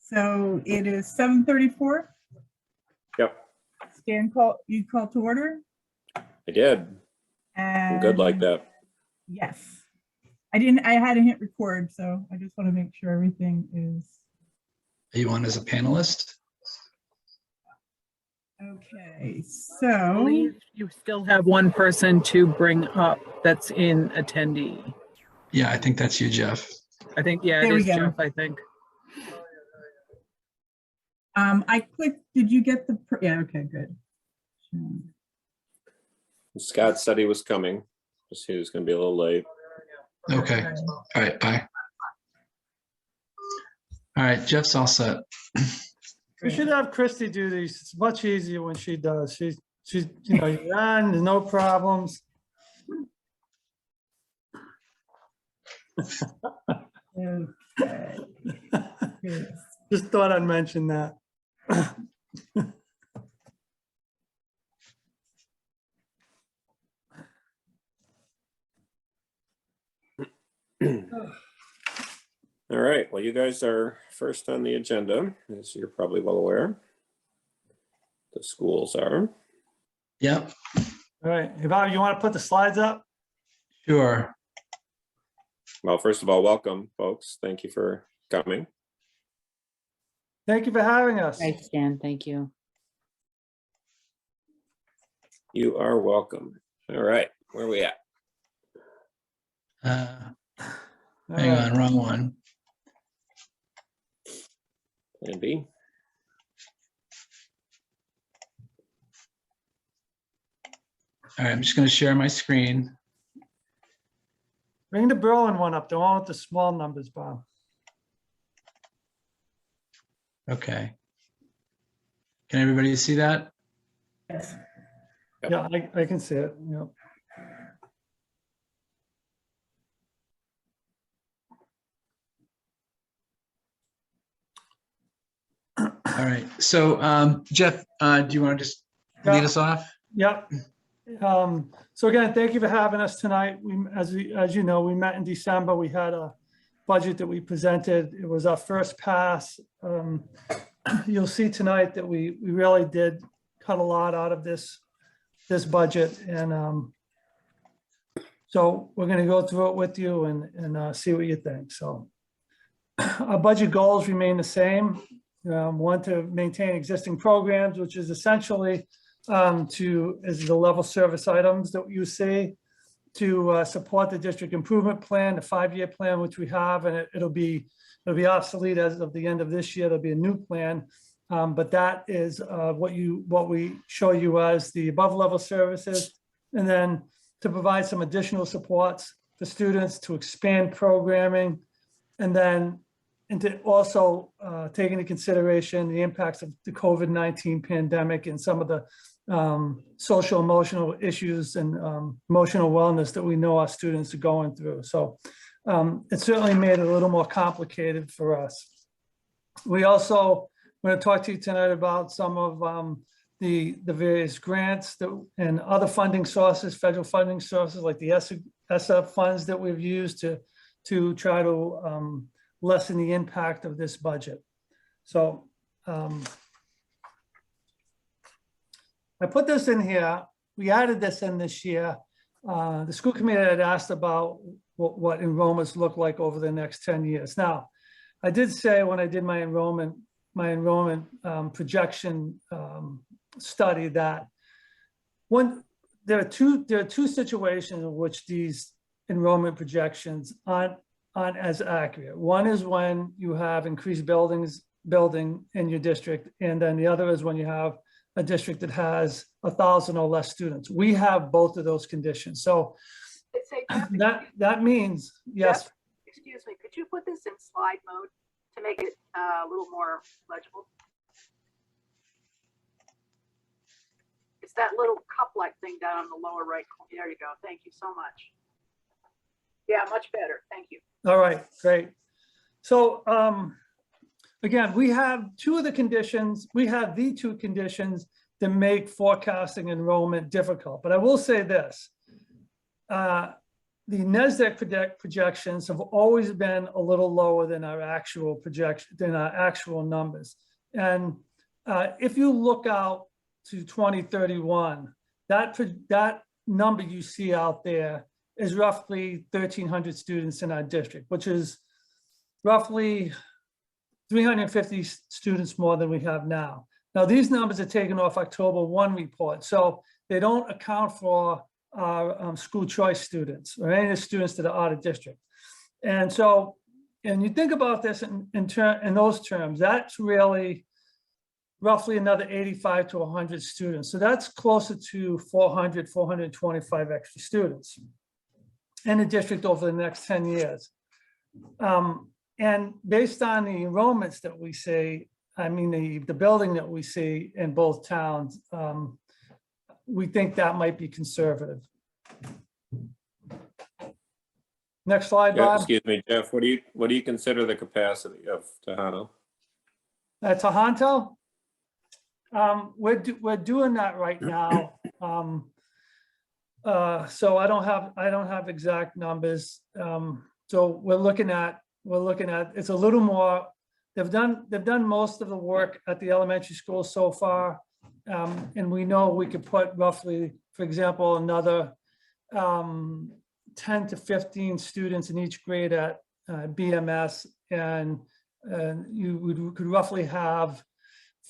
So it is 7:34. Yep, Stan, you called to order? I did. I'm good like that. Yes. I hadn't hit record, so I just want to make sure everything is. Are you on as a panelist? Okay, I so believe you still have one person to bring up that's in attendee. Yeah, I think that's you, Jeff. I think, yeah, it There we is go. Jeff, I think. I clicked, did you get the, yeah, okay, good. Scott said he was coming, just he was going to be a little late. Okay. All right, bye. All right, Jeff's all set. We should have Christy do these. It's much easier when she does. She's you know, you're on, there's no problems. Okay. Good. Just thought I'd mention that. All right, well, you guys are first on the agenda, as you're probably well aware. The schools are. Yep, All right, Yvonne, you want to put the slides up? sure. Well, first of all, welcome, folks. Thank you for coming. Thank you for having us. Hi, Stan, thank you. You are welcome. All right, where are we at? All Hang right. on, wrong one. Plan B. All right, I'm just going to share my screen. Bring the Berlin one up, the one with the small numbers, Bob. Okay. Can everybody see that? Yes. Yep. Yeah, I can see it. Yep. All right. So Jeff, do you want to just lead us off? Yep. So again, thank you for having us tonight. As you know, we met in December. We had a budget that we presented. It was our first pass. You'll see tonight that we really did cut a lot out of this budget, and so we're going to go through it with you and see what you think. So our budget goals remain the same. One, to maintain existing programs, which is essentially is the level service items that you see, to support the district improvement plan, the 5-year plan, which we have, and it'll be obsolete as of the end of this year. There'll be a new plan, but that is what we show you as the above level services, and then to provide some additional supports for students, to expand programming, and then to also take into consideration the impacts of the COVID-19 pandemic and some of the social emotional issues and emotional wellness that we know our students are going through. So it certainly made it a little more complicated for us. We also want to talk to you tonight about some of the various grants and other funding sources, federal funding sources like the SF funds that we've used to try to lessen the impact of this budget. So I put this in here. We added this in this year. The school committee had asked about what enrollments look like over the next 10 years. Now, I did say when I did my enrollment projection study that there are two situations in which these enrollment projections aren't as accurate. One is when you have increased building in your district, and then the other is when you have a district that has 1,000 or less students. We have both of those conditions. So that means, yes. Jeff, excuse me, could you put this in slide mode to make it a little more legible? It's that little cup-like thing down on the lower right corner. There you go. Thank you so much. Yeah, much better. Thank you. All right, great. So again, we have the two conditions that make forecasting enrollment difficult. But I will say this, NESDEC projections have always been a little lower than our actual projection, than our actual numbers. And if you look out to 2031, that number you see out there is roughly 1,300 students in our district, which is roughly 350 students more than we have now. Now, these numbers are taken off October 1 report, so they don't account for our school choice students or any of the students that are out of district. And so, and you think about this in those terms, that's really roughly another 85 to 100 students. So that's closer to 400, 425 extra students in the district over the next 10 years. And based on the enrollments that we see, I mean, the building that we see in both towns, we think that might be conservative. Next slide, Yeah, Bob. excuse me, Jeff, what do you consider the capacity of Tahanto? Tahanto, we're doing that right now. So I don't have exact numbers. So we're looking at it's a little more. They've done most of the work at the elementary school so far, and we know we could put roughly, for example, another 10 to 15 students in each grade at BMS, and you could roughly have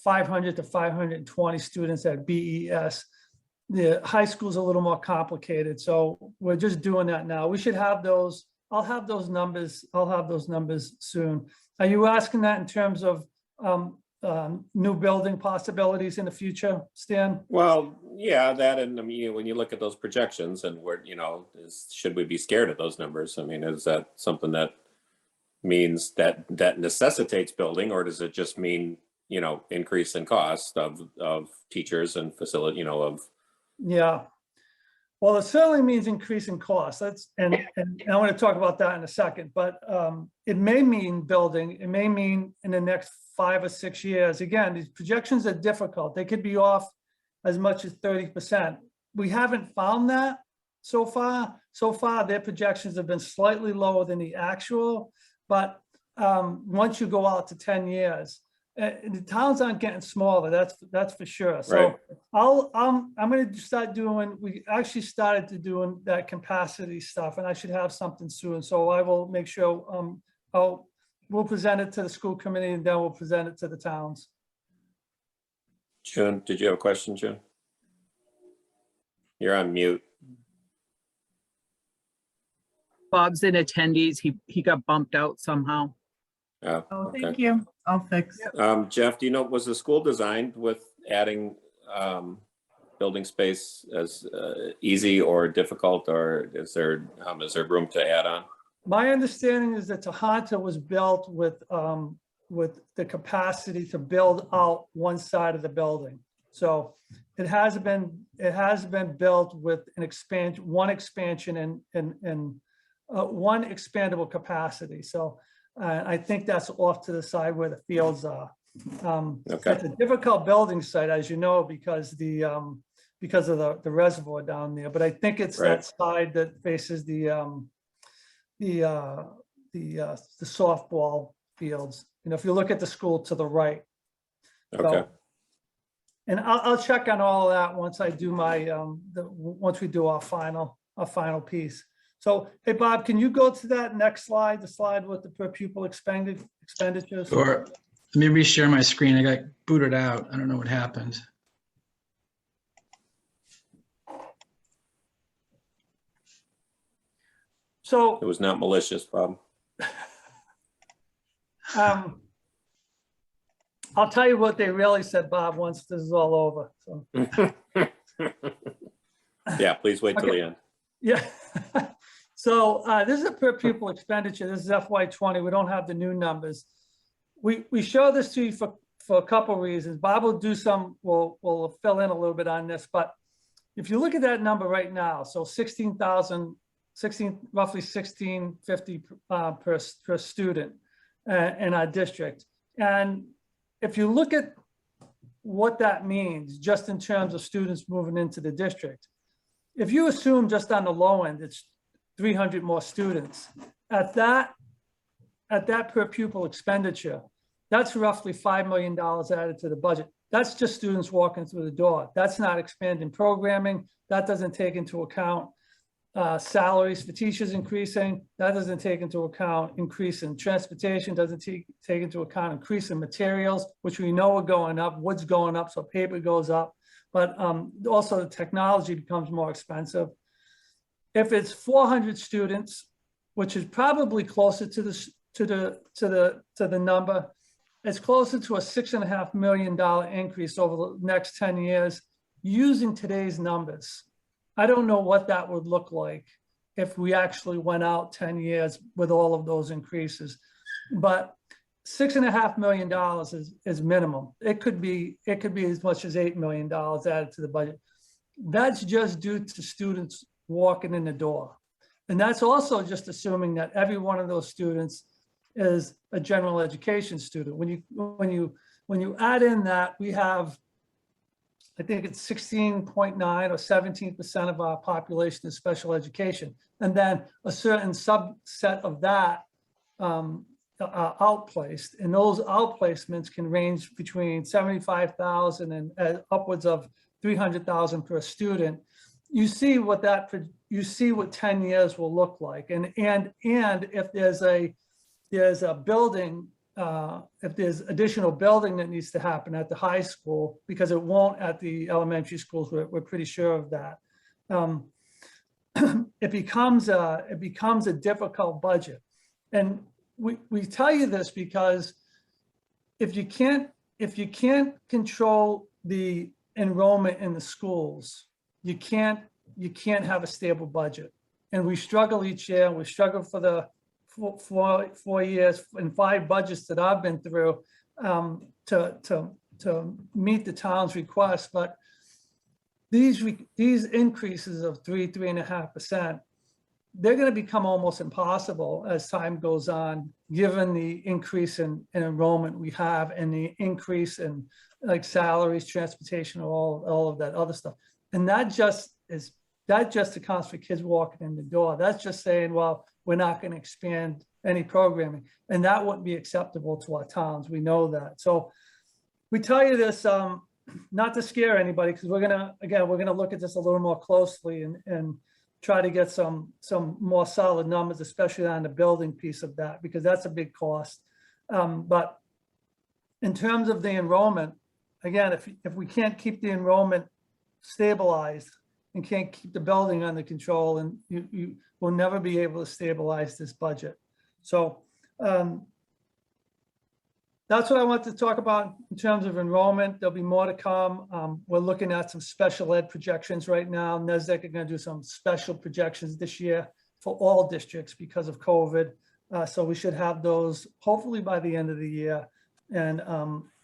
500 to 520 students at BES. The high school's a little more complicated, so we're just doing that now. We should have those. I'll have those numbers soon. Are you asking that in terms of new building possibilities in the future, Stan? Well, yeah, that, and I mean, when you look at those projections and where, should we be scared of those numbers? I mean, is that something that means that necessitates building, or does it just mean, increase in cost of teachers and facility, Yeah. Well, it certainly means increasing costs. And I want to talk about that in a second, but it may mean building. It may mean in the next 5 or 6 years. Again, these projections are difficult. They could be off as much as 30%. We haven't found that so far. So far, their projections have been slightly lower than the actual, but once you go out to 10 years, the towns aren't getting smaller. That's for sure. So right. I'm going to start doing. We actually started to doing that capacity stuff, and I should have something soon. So I will make sure we'll present it to the school committee, and then we'll present it to the towns. June, did you have a question, June? You're on mute. Bob's in attendees. He got bumped out somehow. Oh, Oh, okay. thank you. I'll fix. Jeff, do you know, was the school designed with adding building space as easy or difficult, or is there room to add on? My understanding is that Tahanto was built with the capacity to build out one side of the building. So it has been built with one expansion and one expandable capacity. So I think that's off to the side where the fields are. Okay. It's a difficult building site, as you know, because of the reservoir down there. But I think it's Right. that side that faces the softball fields. If you look at the school to the right. Okay. So, and I'll check on all of that once I do once we do our final piece. So, hey, Bob, can you go to that next slide, the slide with the per pupil expenditures? Or let me reshare my screen. I got booted out. I don't know what happened. So It was not malicious, Bob. I'll tell you what they really said, Bob, once this is all over. So. Yeah, please wait till the end. Yeah. So this is a per pupil expenditure. This is FY20. We don't have the new numbers. We show this to you for a couple reasons. Bob will do will fill in a little bit on this, but if you look at that number right now, so roughly $16.50 per student in our district. And if you look at what that means, just in terms of students moving into the district, if you assume just on the low end, it's 300 more students. At that per pupil expenditure, that's roughly $5 million added to the budget. That's just students walking through the door. That's not expanding programming. That doesn't take into account salaries for teachers increasing. That doesn't take into account increase in transportation, doesn't take into account increase in materials, which we know are going up, wood's going up, so paper goes up. But also the technology becomes more expensive. If it's 400 students, which is probably closer to the number, it's closer to a $6.5 million increase over the next 10 years using today's numbers. I don't know what that would look like if we actually went out 10 years with all of those increases. But $6.5 million is minimum. It could be as much as $8 million added to the budget. That's just due to students walking in the door. And that's also just assuming that every one of those students is a general education student. When you add in that, we have, I think it's 16.9 or 17% of our population is special education. And then a certain subset of that are outplaced. And those outplacements can range between 75,000 and upwards of 300,000 per student. You see what 10 years will look like. And if there's a building, if there's additional building that needs to happen at the high school, because it won't at the elementary schools, we're pretty sure of that. It becomes a difficult budget. And we tell you this because if you can't control the enrollment in the schools, you can't have a stable budget. And we struggle each year. We struggle for the 4 years and 5 budgets that I've been through to meet the town's requests. But these increases of 3.5%, they're going to become almost impossible as time goes on, given the increase in enrollment we have and the increase in like salaries, transportation, all of that other stuff. And that just accounts for kids walking in the door. That's just saying, well, we're not going to expand any programming. And that wouldn't be acceptable to our towns. We know that. So we tell you this not to scare anybody, because we're going to look at this a little more closely and try to get some more solid numbers, especially on the building piece of that, because that's a big cost. But in terms of the enrollment, again, if we can't keep the enrollment stabilized and can't keep the building under control, and you will never be able to stabilize this budget. So that's what I want to talk about in terms of enrollment. There'll be more to come. We're looking at some special ed projections right now. NESDEC are going to do some special projections this year for all districts because of COVID. So we should have those hopefully by the end of the year. And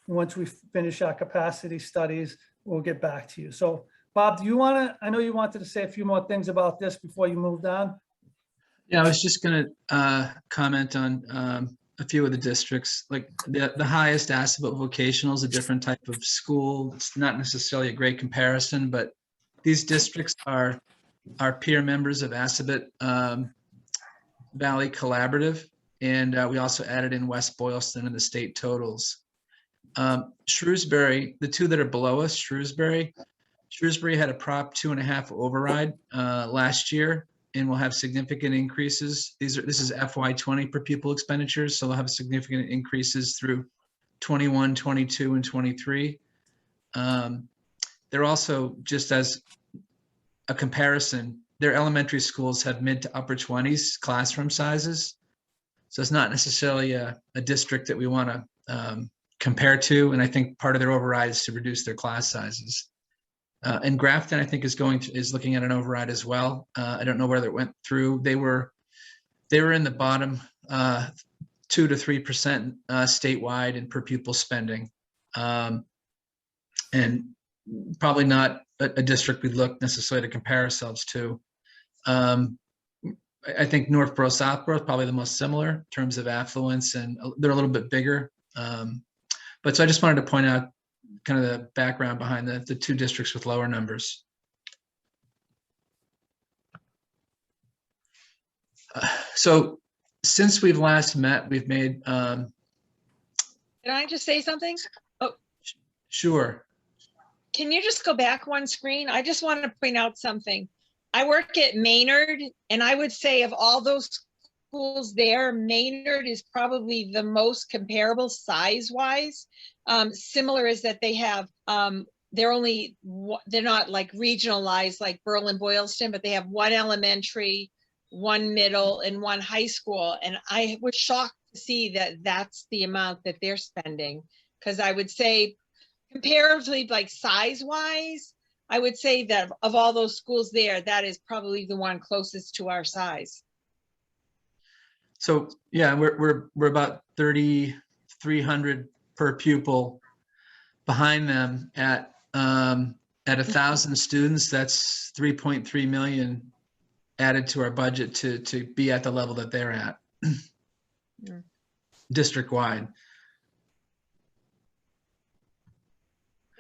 once we finish our capacity studies, we'll get back to you. So Bob, do you want to, I know you wanted to say a few more things about this before you moved on. Yeah, I was just going to comment on a few of the districts. Like the highest Assabet vocational is a different type of school. It's not necessarily a great comparison, but these districts are peer members of Assabet Valley Collaborative. And we also added in West Boylston in the state totals. Shrewsbury, the two that are below us, Shrewsbury had a Prop 2.5 override last year, and will have significant increases. This is FY20 per pupil expenditures, so they'll have significant increases through 21, 22, and 23. They're also, just as a comparison, their elementary schools have mid to upper 20s classroom sizes. So it's not necessarily a district that we want to compare to, and I think part of their override is to reduce their class sizes. And Grafton, I think, is looking at an override as well. I don't know whether it went through. They were in the bottom 2 to 3% statewide in per pupil spending, and probably not a district we'd look necessarily to compare ourselves to. I think Northborough, Southborough is probably the most similar in terms of affluence, and they're a little bit bigger. But so I just wanted to point out kind of the background behind the two districts with lower numbers. So since we've last met, we've made, Can I just say something? sure. Can you just go back one screen? I just want to point out something. I work at Maynard, and I would say of all those schools there, Maynard is probably the most comparable size-wise. Similar is that they have, they're not like regionalized like Berlin Boylston, but they have one elementary, one middle, and one high school. And I was shocked to see that that's the amount that they're spending. Because I would say comparatively, like size-wise, I would say that of all those schools there, that is probably the one closest to our size. So yeah, we're about 3,300 per pupil behind them at 1,000 students. That's 3.3 million added to our budget to be at the level that they're at, district wide.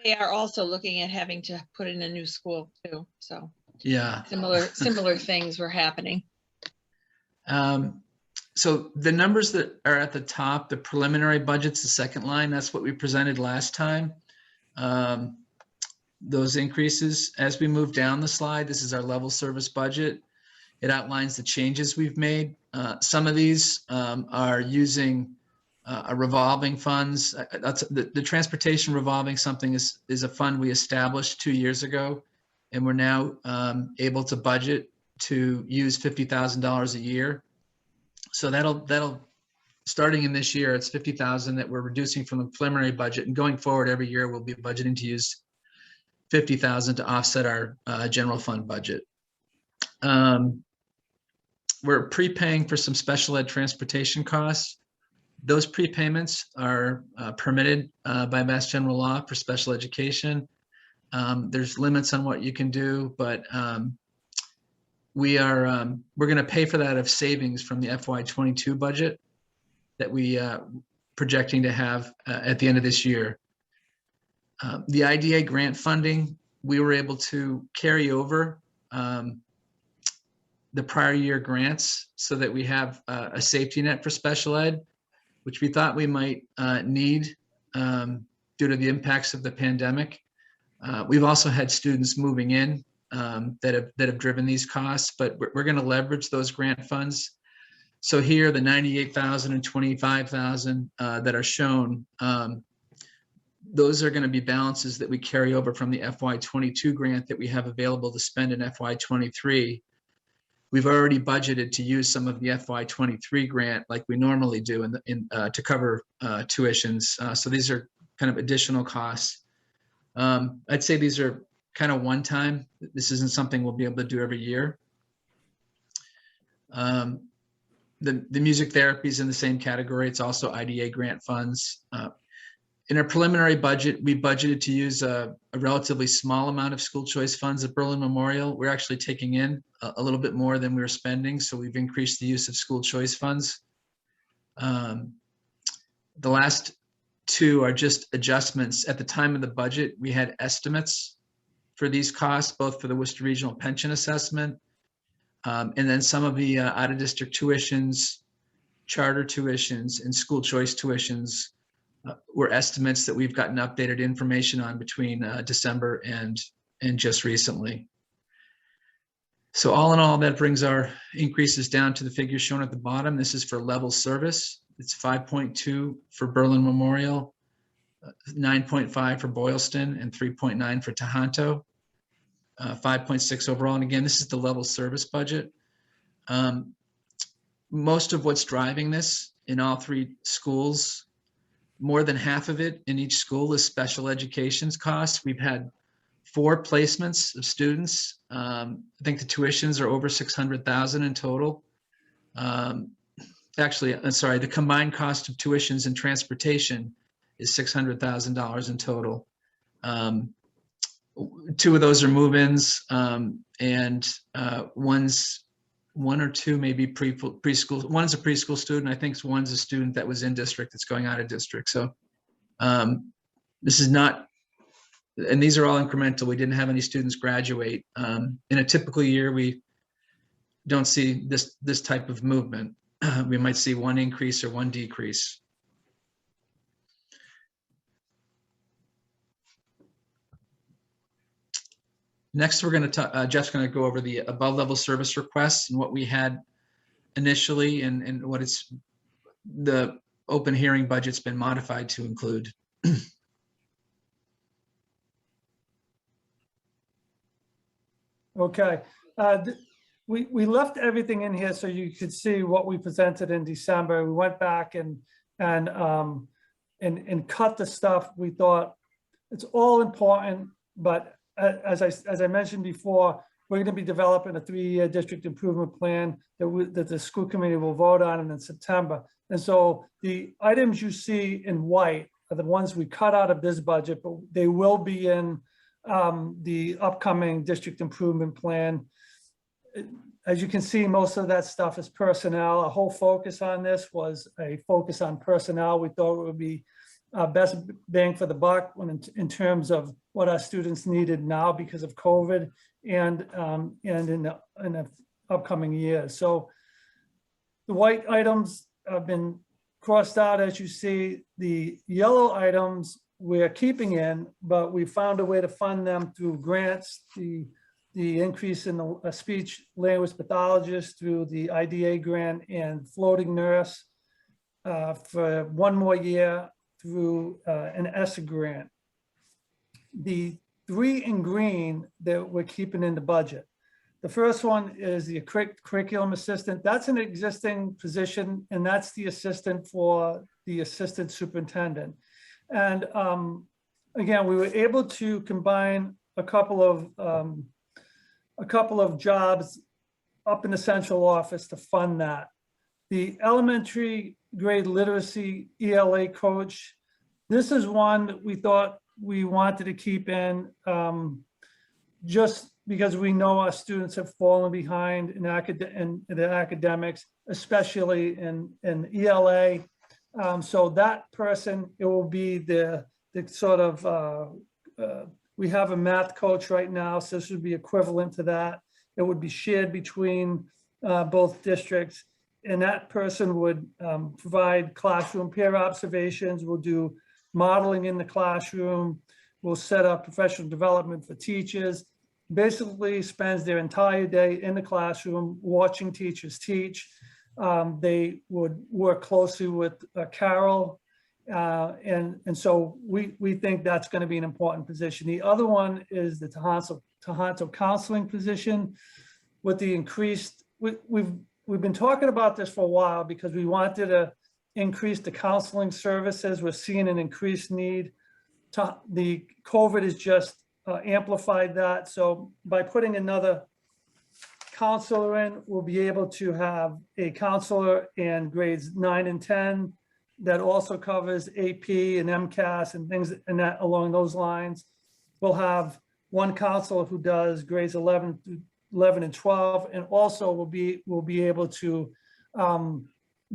They are also looking at having to put in a new school too. So Yeah. similar things were happening. So the numbers that are at the top, the preliminary budget's the second line. That's what we presented last time. Those increases, as we move down the slide, this is our level service budget. It outlines the changes we've made. Some of these are using a revolving funds. That's the transportation revolving something is a fund we established 2 years ago, and we're now able to budget to use $50,000 a year. So that'll starting in this year, it's 50,000 that we're reducing from the preliminary budget, and going forward every year we'll be budgeting to use 50,000 to offset our general fund budget. We're prepaying for some special ed transportation costs. Those prepayments are permitted by Mass General Law for special education. There's limits on what you can do, but we're going to pay for that of savings from the FY22 budget that we projecting to have at the end of this year. The IDA grant funding, we were able to carry over the prior year grants so that we have a safety net for special ed, which we thought we might need due to the impacts of the pandemic. We've also had students moving in that have driven these costs, but we're going to leverage those grant funds. So here, the 98,000 and 25,000 that are shown, those are going to be balances that we carry over from the FY22 grant that we have available to spend in FY23. We've already budgeted to use some of the FY23 grant like we normally do to cover tuitions. So these are kind of additional costs. I'd say these are kind of one time. This isn't something we'll be able to do every year. The music therapy is in the same category. It's also IDA grant funds. In our preliminary budget, we budgeted to use a relatively small amount of school choice funds at Berlin Memorial. We're actually taking in a little bit more than we were spending, so we've increased the use of school choice funds. The last two are just adjustments. At the time of the budget, we had estimates for these costs, both for the Worcester Regional Pension Assessment, and then some of the out-of-district tuitions, charter tuitions, and school choice tuitions were estimates that we've gotten updated information on between December and just recently. So all in all, that brings our increases down to the figures shown at the bottom. This is for level service. It's 5.2 for Berlin Memorial, 9.5 for Boylston, and 3.9 for Tahanto, 5.6 overall. And again, this is the level service budget. Most of what's driving this in all three schools, more than half of it in each school is special education's costs. We've had 4 placements of students. I think the tuitions are over 600,000 in total. Actually, I'm sorry, the combined cost of tuitions and transportation is $600,000 in total. 2 of those are move-ins, and one or two maybe preschool. One's a preschool student. I think one's a student that was in district that's going out of district. So this is not, and these are all incremental. We didn't have any students graduate. In a typical year, we don't see this type of movement. We might see one increase or one decrease. Next, we're going to Jeff's going to go over the above level service requests and what we had initially and what it's the open hearing budget's been modified to include. Okay. We left everything in here so you could see what we presented in December. We went back and cut the stuff we thought it's all important, but as I mentioned before, we're going to be developing a 3-year district improvement plan that the school committee will vote on in September. And so the items you see in white are the ones we cut out of this budget, but they will be in the upcoming district improvement plan. As you can see, most of that stuff is personnel. A whole focus on this was a focus on personnel. We thought it would be best bang for the buck in terms of what our students needed now because of COVID and in the upcoming years. So the white items have been crossed out, as you see. The yellow items we're keeping in, but we found a way to fund them through grants, the increase in the speech language pathologist through the IDA grant and floating nurse for 1 more year through an ESSA grant. The 3 in green that we're keeping in the budget. The first one is the curriculum assistant. That's an existing position, and that's the assistant for the assistant superintendent. And again, we were able to combine a couple of jobs up in the central office to fund that. The elementary grade literacy ELA coach, this is one that we thought we wanted to keep in just because we know our students have fallen behind in the academics, especially in ELA. So that person, it will be the sort of, we have a math coach right now, so this would be equivalent to that. It would be shared between both districts, and that person would provide classroom peer observations, will do modeling in the classroom, will set up professional development for teachers, basically spends their entire day in the classroom watching teachers teach. They would work closely with Carol, and so we think that's going to be an important position. The other one is the Tahanto counseling position. With the increased, we've been talking about this for a while because we wanted to increase the counseling services. We're seeing an increased need. The COVID has just amplified that. So by putting another counselor in, we'll be able to have a counselor in grades 9 and 10 that also covers AP and MCAS and things and that along those lines. We'll have one counselor who does grades 11 and 12, and also we'll be able to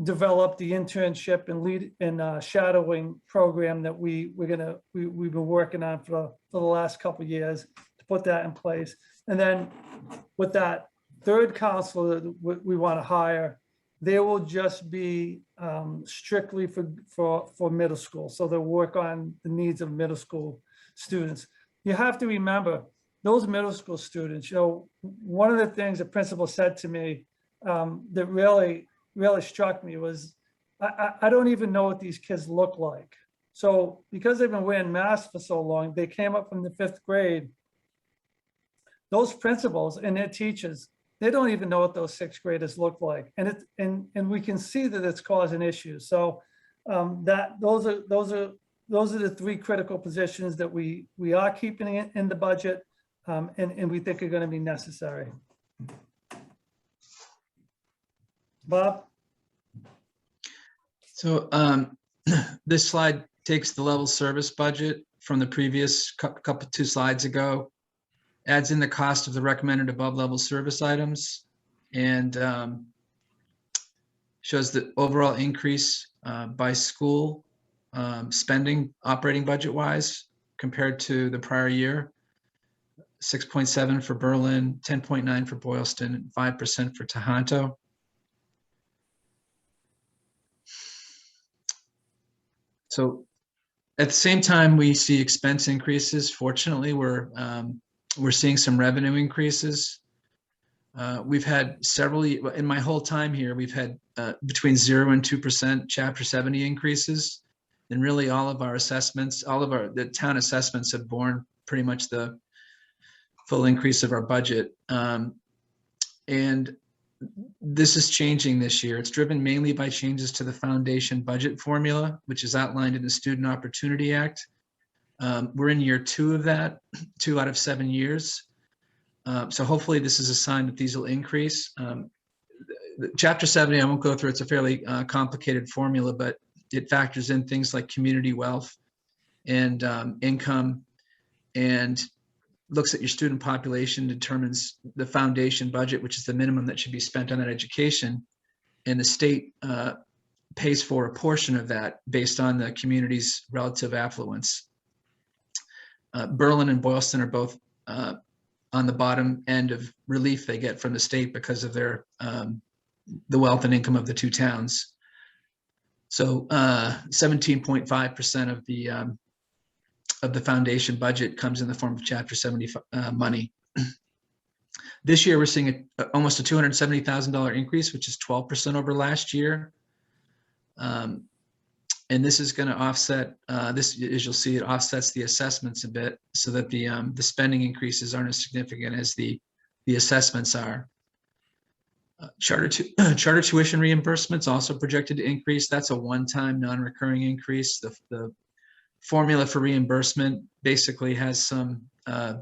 develop the internship and lead and shadowing program that we've been working on for the last couple of years to put that in place. And then with that third counselor that we want to hire, they will just be strictly for middle school. So they'll work on the needs of middle school students. You have to remember those middle school students, one of the things the principal said to me that really struck me was, I don't even know what these kids look like. So because they've been wearing masks for so long, they came up from the 5th grade. Those principals and their teachers, they don't even know what those 6th graders look like. And we can see that it's causing issues. So those are the 3 critical positions that we are keeping in the budget and we think are going to be necessary. Bob? So this slide takes the level service budget from the previous two slides ago, adds in the cost of the recommended above level service items, and shows the overall increase by school spending operating budget wise compared to the prior year. 6.7 for Berlin, 10.9 for Boylston, and 5% for Tahanto. So at the same time, we see expense increases. Fortunately, we're seeing some revenue increases. We've had several, in my whole time here, we've had between 0 and 2% Chapter 70 increases. And really all of our assessments, the town assessments have borne pretty much the full increase of our budget. And this is changing this year. It's driven mainly by changes to the foundation budget formula, which is outlined in the Student Opportunity Act. We're in year 2 of that, 2 out of 7 years. So hopefully this is a sign that these will increase. Chapter 70, I won't go through, it's a fairly complicated formula, but it factors in things like community wealth and income, and looks at your student population, determines the foundation budget, which is the minimum that should be spent on that education. And the state pays for a portion of that based on the community's relative affluence. Berlin and Boylston are both on the bottom end of relief they get from the state because of their the wealth and income of the 2 towns. So 17.5% of the foundation budget comes in the form of Chapter 70 money. This year, we're seeing almost a $270,000 increase, which is 12% over last year. And this is going to offset, this, as you'll see, it offsets the assessments a bit so that the spending increases aren't as significant as the assessments are. Charter tuition reimbursements also projected to increase. That's a one-time non-recurring increase. The formula for reimbursement basically has some, I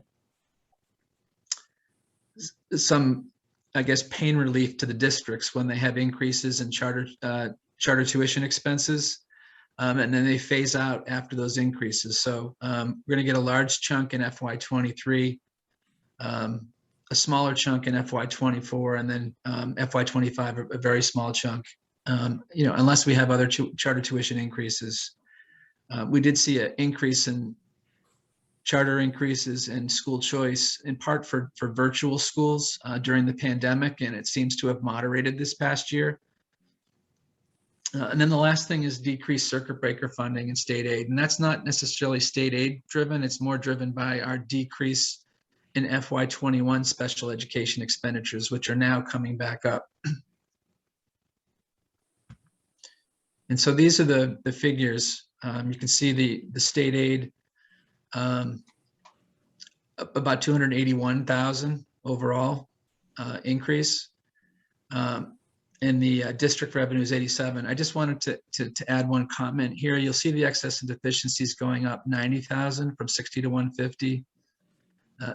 guess, pain relief to the districts when they have increases in charter tuition expenses. And then they phase out after those increases. So we're going to get a large chunk in FY23, a smaller chunk in FY24, and then FY25, a very small chunk, unless we have other charter tuition increases. We did see an increase in charter increases in school choice, in part for virtual schools during the pandemic, and it seems to have moderated this past year. And then the last thing is decreased circuit breaker funding and state aid. And that's not necessarily state aid driven. It's more driven by our decrease in FY21 special education expenditures, which are now coming back up. And so these are the figures. You can see the state aid, about 281,000 overall increase. And the district revenue is 87. I just wanted to add one comment here. You'll see the excess and deficiencies going up 90,000 from 60 to 150.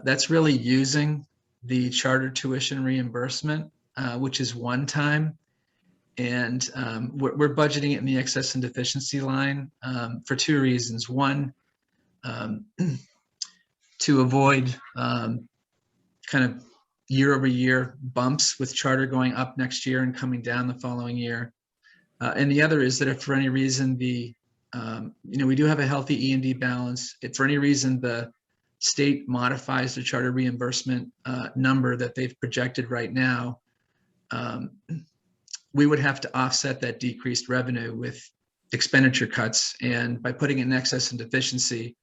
That's really using the charter tuition reimbursement, which is one time. And we're budgeting it in the excess and deficiency line for 2 reasons. One, to avoid kind of year-over-year bumps with charter going up next year and coming down the following year. And the other is that if for any reason we do have a healthy E&D balance, if for any reason the state modifies the charter reimbursement number that they've projected right now, we would have to offset that decreased revenue with expenditure cuts. And by putting it in excess and deficiency,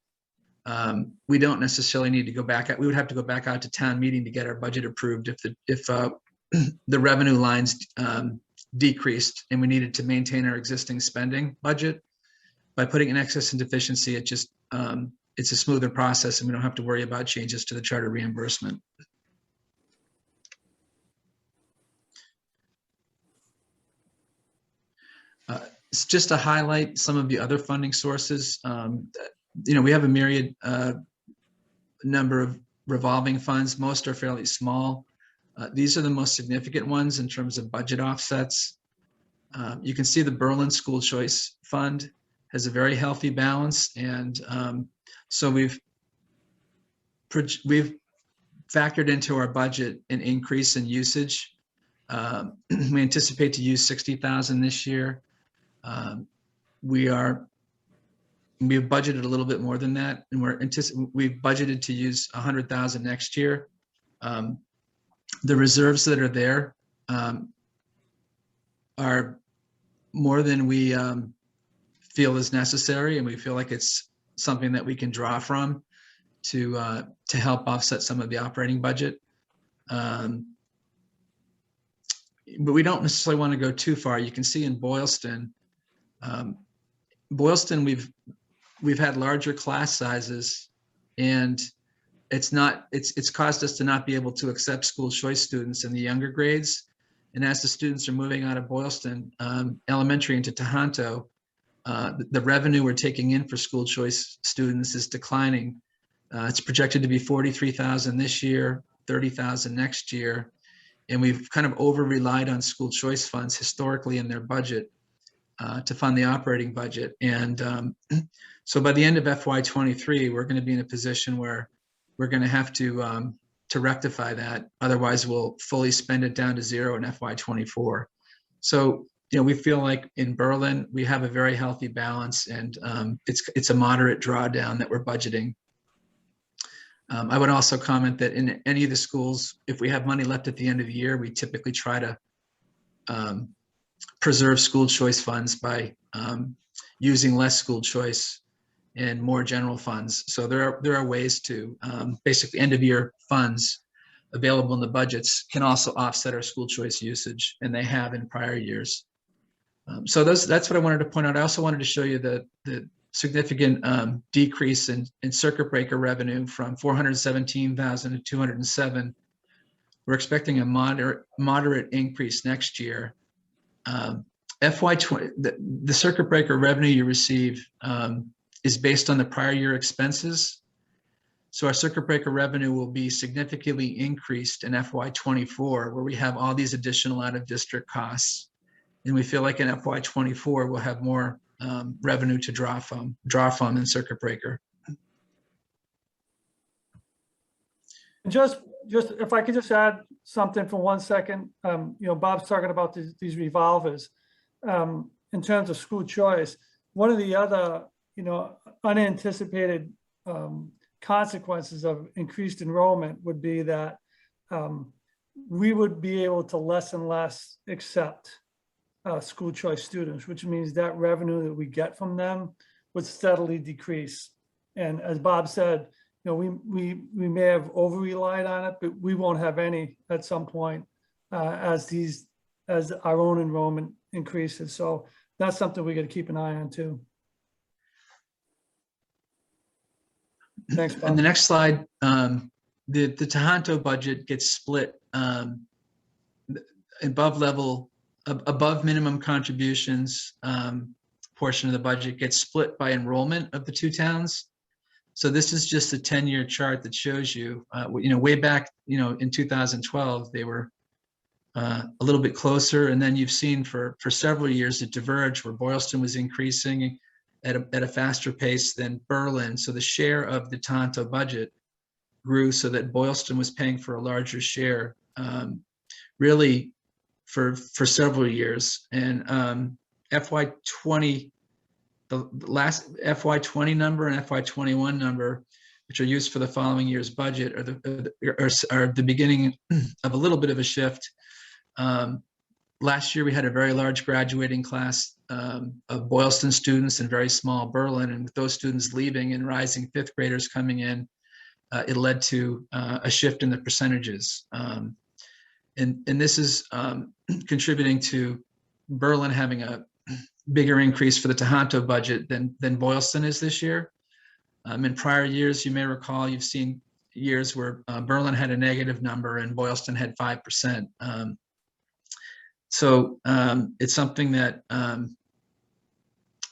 we don't necessarily need to go back out. We would have to go back out to town meeting to get our budget approved if the revenue lines decreased and we needed to maintain our existing spending budget. By putting in excess and deficiency, it just it's a smoother process and we don't have to worry about changes to the charter reimbursement. It's just to highlight some of the other funding sources. We have a myriad number of revolving funds. Most are fairly small. These are the most significant ones in terms of budget offsets. You can see the Berlin School Choice Fund has a very healthy balance, and so we've factored into our budget an increase in usage. We anticipate to use 60,000 this year. We are we've budgeted a little bit more than that, and we've budgeted to use 100,000 next year. The reserves that are there are more than we feel is necessary, and we feel like it's something that we can draw from to help offset some of the operating budget. But we don't necessarily want to go too far. You can see in Boylston, we've had larger class sizes, and it's caused us to not be able to accept school choice students in the younger grades. And as the students are moving out of Boylston Elementary into Tahanto, the revenue we're taking in for school choice students is declining. It's projected to be 43,000 this year, 30,000 next year. And we've kind of over-relied on school choice funds historically in their budget to fund the operating budget. And so by the end of FY23, we're going to be in a position where we're going to have to rectify that. Otherwise, we'll fully spend it down to zero in FY24. So, we feel like in Berlin, we have a very healthy balance, and it's a moderate drawdown that we're budgeting. I would also comment that in any of the schools, if we have money left at the end of the year, we typically try to preserve school choice funds by using less school choice and more general funds. So there are ways to basically end of year funds available in the budgets can also offset our school choice usage, and they have in prior years. So that's what I wanted to point out. I also wanted to show you the significant decrease in circuit breaker revenue from 417,000 to 207. We're expecting a moderate increase next year. FY20, the circuit breaker revenue you receive is based on the prior year expenses. So our circuit breaker revenue will be significantly increased in FY24, where we have all these additional out-of-district costs. And we feel like in FY24, we'll have more revenue to draw from in circuit breaker. Just if I could just add something for 1 second, Bob's talking about these revolvers. In terms of school choice, one of the other, unanticipated consequences of increased enrollment would be that we would be able to less and less accept school choice students, which means that revenue that we get from them would steadily decrease. And as Bob said, we may have over-relied on it, but we won't have any at some point as our own enrollment increases. So that's something we got to keep an eye on too. Thanks, Bob. And the next slide, the Tahanto budget gets split above minimum contributions portion of the budget gets split by enrollment of the two towns. So this is just a 10-year chart that shows you, way back, in 2012, they were a little bit closer. And then you've seen for several years it diverged, where Boylston was increasing at a faster pace than Berlin. So the share of the Tahanto budget grew so that Boylston was paying for a larger share, really for several years. And FY20, the last FY20 number and FY21 number, which are used for the following year's budget, are the beginning of a little bit of a shift. Last year, we had a very large graduating class of Boylston students and very small Berlin. And with those students leaving and rising fifth graders coming in, it led to a shift in the percentages. And this is contributing to Berlin having a bigger increase for the Tahanto budget than Boylston is this year. In prior years, you may recall, you've seen years where Berlin had a negative number and Boylston had 5%. So it's something that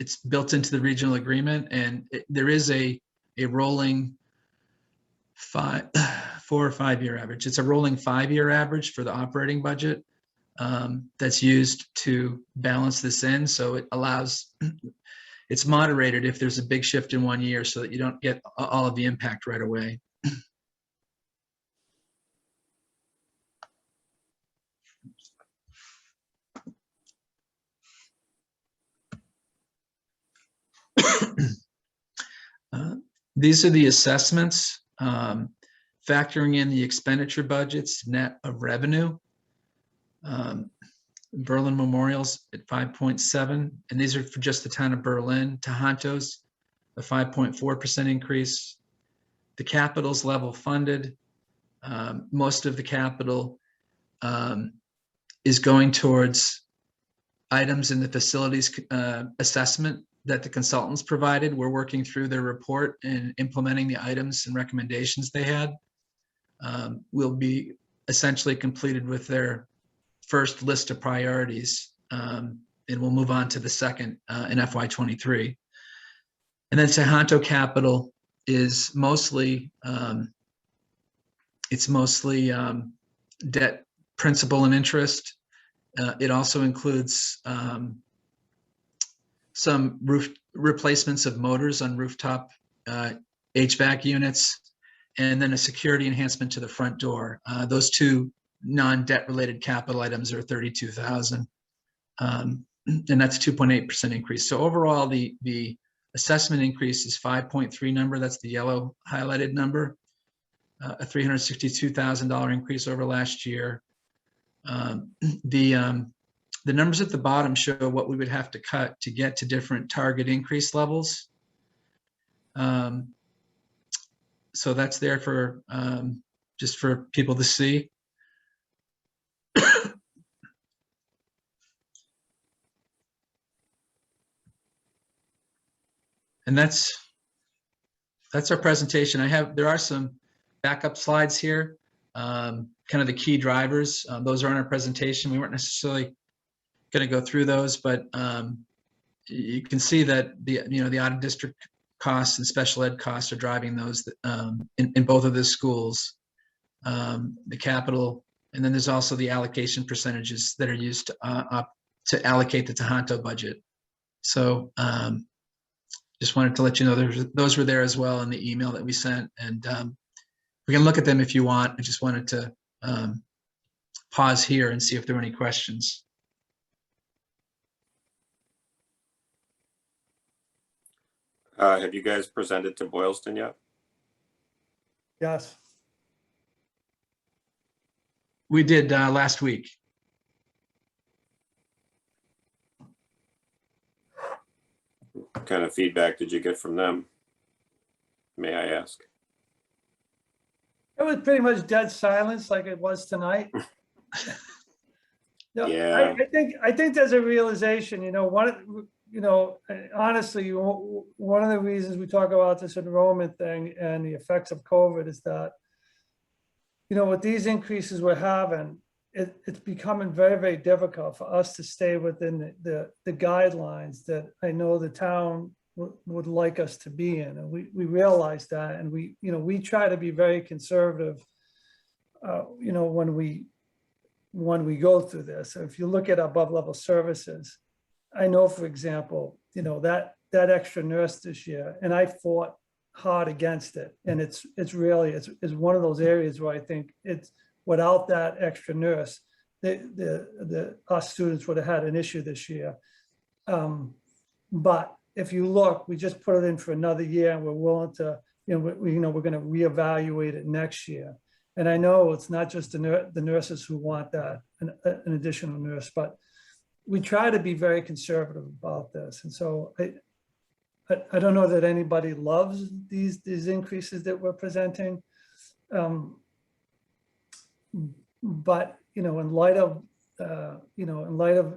it's built into the regional agreement, and there is a rolling 4 or 5 year average. It's a rolling 5-year average for the operating budget that's used to balance this in. So it allows, it's moderated if there's a big shift in 1 year so that you don't get all of the impact right away. These are the assessments, factoring in the expenditure budgets, net of revenue. Berlin Memorial's at 5.7, and these are for just the town of Berlin. Tahanto's a 5.4% increase. The capital's level funded. Most of the capital is going towards items in the facilities assessment that the consultants provided. We're working through their report and implementing the items and recommendations they had. Will be essentially completed with their first list of priorities, and we'll move on to the second in FY23. And then Tahanto Capital is mostly debt principal and interest. It also includes some roof replacements of motors on rooftop HVAC units, and then a security enhancement to the front door. Those two non-debt related capital items are $32,000, and that's 2.8% increase. So overall, the assessment increase is 5.3 number. That's the yellow highlighted number, a $362,000 increase over last year. The numbers at the bottom show what we would have to cut to get to different target increase levels. So that's there for just for people to see. And that's our presentation. There are some backup slides here, kind of the key drivers. Those are on our presentation. We weren't necessarily going to go through those, but you can see that the out of district costs and special ed costs are driving those in both of the schools. The capital, and then there's also the allocation percentages that are used to allocate the Tahanto budget. So just wanted to let you know those were there as well in the email that we sent, and we can look at them if you want. I just wanted to pause here and see if there were any questions. Have you guys presented to Boylston yet? Yes. We did last week. What kind of feedback did you get from them? May I ask? It was pretty much dead silence like it was tonight. No, Yeah. I think there's a realization, honestly, one of the reasons we talk about this enrollment thing and the effects of COVID is that, with these increases we're having, it's becoming very, very difficult for us to stay within the guidelines that I know the town would like us to be in. And we realize that, and we try to be very conservative, when we go through this. If you look at above level services, I know, for example, that extra nurse this year, and I fought hard against it. And it's really one of those areas where I think it's without that extra nurse, our students would have had an issue this year. But if you look, we just put it in for another year, and we're willing to, we're going to reevaluate it next year. And I know it's not just the nurses who want that, an additional nurse, but we try to be very conservative about this. And so I don't know that anybody loves these increases that we're presenting. But, in light of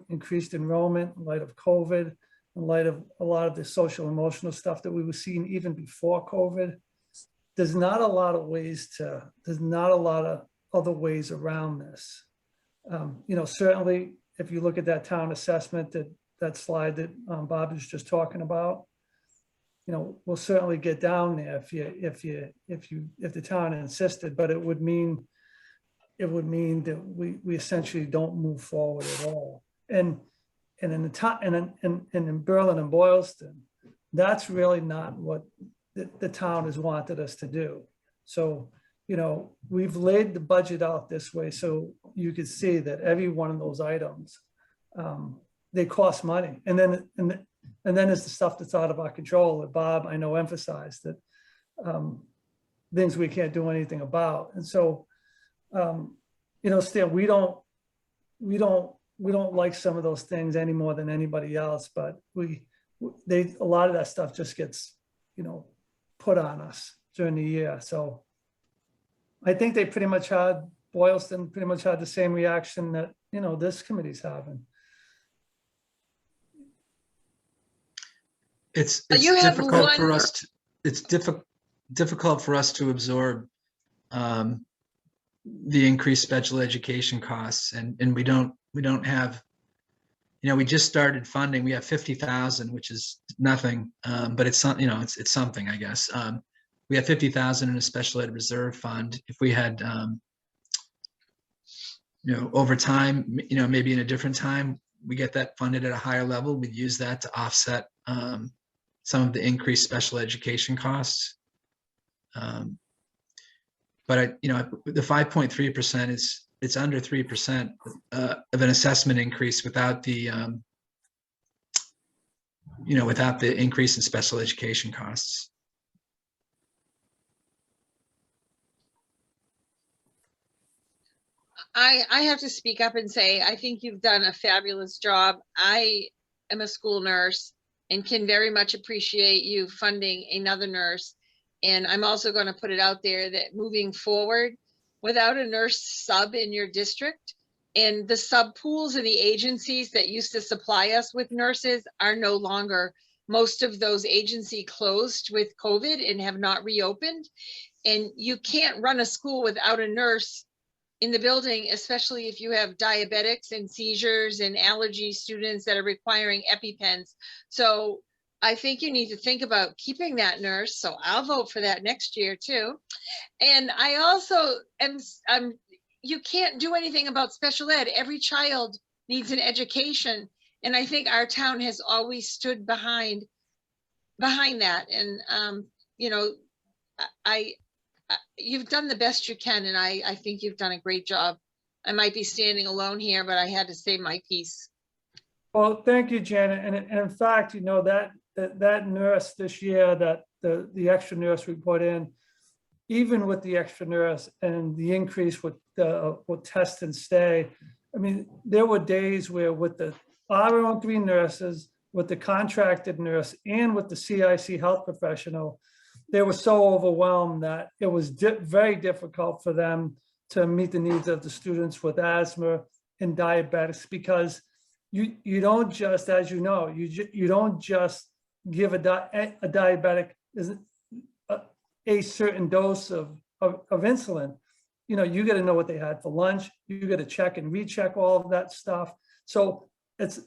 increased enrollment, in light of COVID, in light of a lot of the social emotional stuff that we were seeing even before COVID, there's not a lot of other ways around this. Certainly, if you look at that town assessment, that slide that Bob was just talking about, we'll certainly get down there if the town insisted, but it would mean that we essentially don't move forward at all. And in Berlin and Boylston, that's really not what the town has wanted us to do. So, we've laid the budget out this way so you could see that every one of those items, they cost money. And then there's the stuff that's out of our control that Bob, I know, emphasized that, things we can't do anything about. And so, you know, still, we don't like some of those things any more than anybody else, but a lot of that stuff just gets, you know, put on us during the year. So I think they pretty much had, Boylston pretty much had the same reaction that, you know, this committee's having. It's You have difficult one- for us to, it's difficult for us to absorb the increased special education costs, and we don't have, you know, we just started funding. We have 50,000, which is nothing, but it's something, you know, it's something, I guess. We have 50,000 in a special ed reserve fund. If we had, you know, over time, you know, maybe in a different time, we get that funded at a higher level, we'd use that to offset some of the increased special education costs. But you know, the 5.3% it's under 3% of an assessment increase without the, you know, without the increase in special education costs. I have to speak up and say, I think you've done a fabulous job. I am a school nurse and can very much appreciate you funding another nurse. And I'm also going to put it out there that moving forward, without a nurse sub in your district, and the sub pools and the agencies that used to supply us with nurses are no longer, most of those agencies closed with COVID and have not reopened. And you can't run a school without a nurse in the building, especially if you have diabetics and seizures and allergy students that are requiring EpiPens. So I think you need to think about keeping that nurse. So I'll vote for that next year too. And I also am, you can't do anything about special ed. Every child needs an education. And I think our town has always stood behind that. And, you know, you've done the best you can, and I think you've done a great job. I might be standing alone here, but I had to say my piece. Well, thank you, Janet. And in fact, you know, that nurse this year, that the extra nurse we put in, even with the extra nurse and the increase with test and stay, I mean, there were days where with our own 3 nurses, with the contracted nurse, and with the CIC health professional, they were so overwhelmed that it was very difficult for them to meet the needs of the students with asthma and diabetics, because you don't just, as you know, you don't just give a diabetic a certain dose of insulin. You know, you got to know what they had for lunch. You got to check and recheck all of that stuff. So it's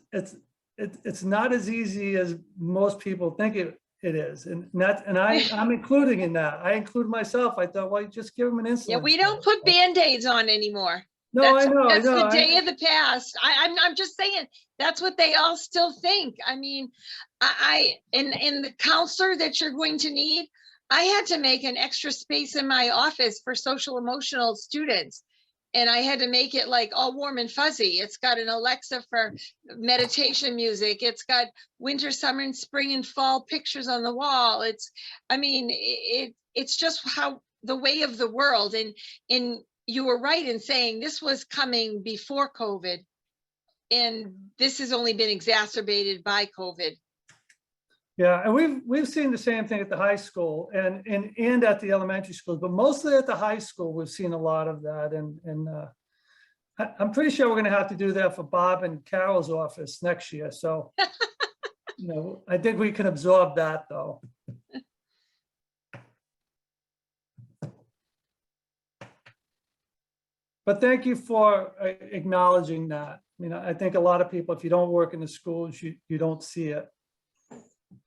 not as easy as most people think it is, and I'm including in that. I include myself. I thought, well, you just give them an insulin. Yeah, we don't put Band-Aids on anymmer. No, That's, I know. that's I know. the day of the past. I'm just saying that's what they all still think. I mean, in the counselor that you're going to need, I had to make an extra space in my office for social emotional students. And I had to make it like all warm and fuzzy. It's got an Alexa for meditation music. It's got winter, summer, and spring and fall pictures on the wall. I mean, it's just how the way of the world. And you were right in saying this was coming before COVID. And this has only been exacerbated by COVID. Yeah, and we've seen the same thing at the high school and at the elementary schools, but mostly at the high school, we've seen a lot of that. And I'm pretty sure we're going to have to do that for Bob and Carol's office next year. So, you know, I think we can absorb that, though. But thank you for acknowledging that. You know, I think a lot of people, if you don't work in the schools, you don't see it.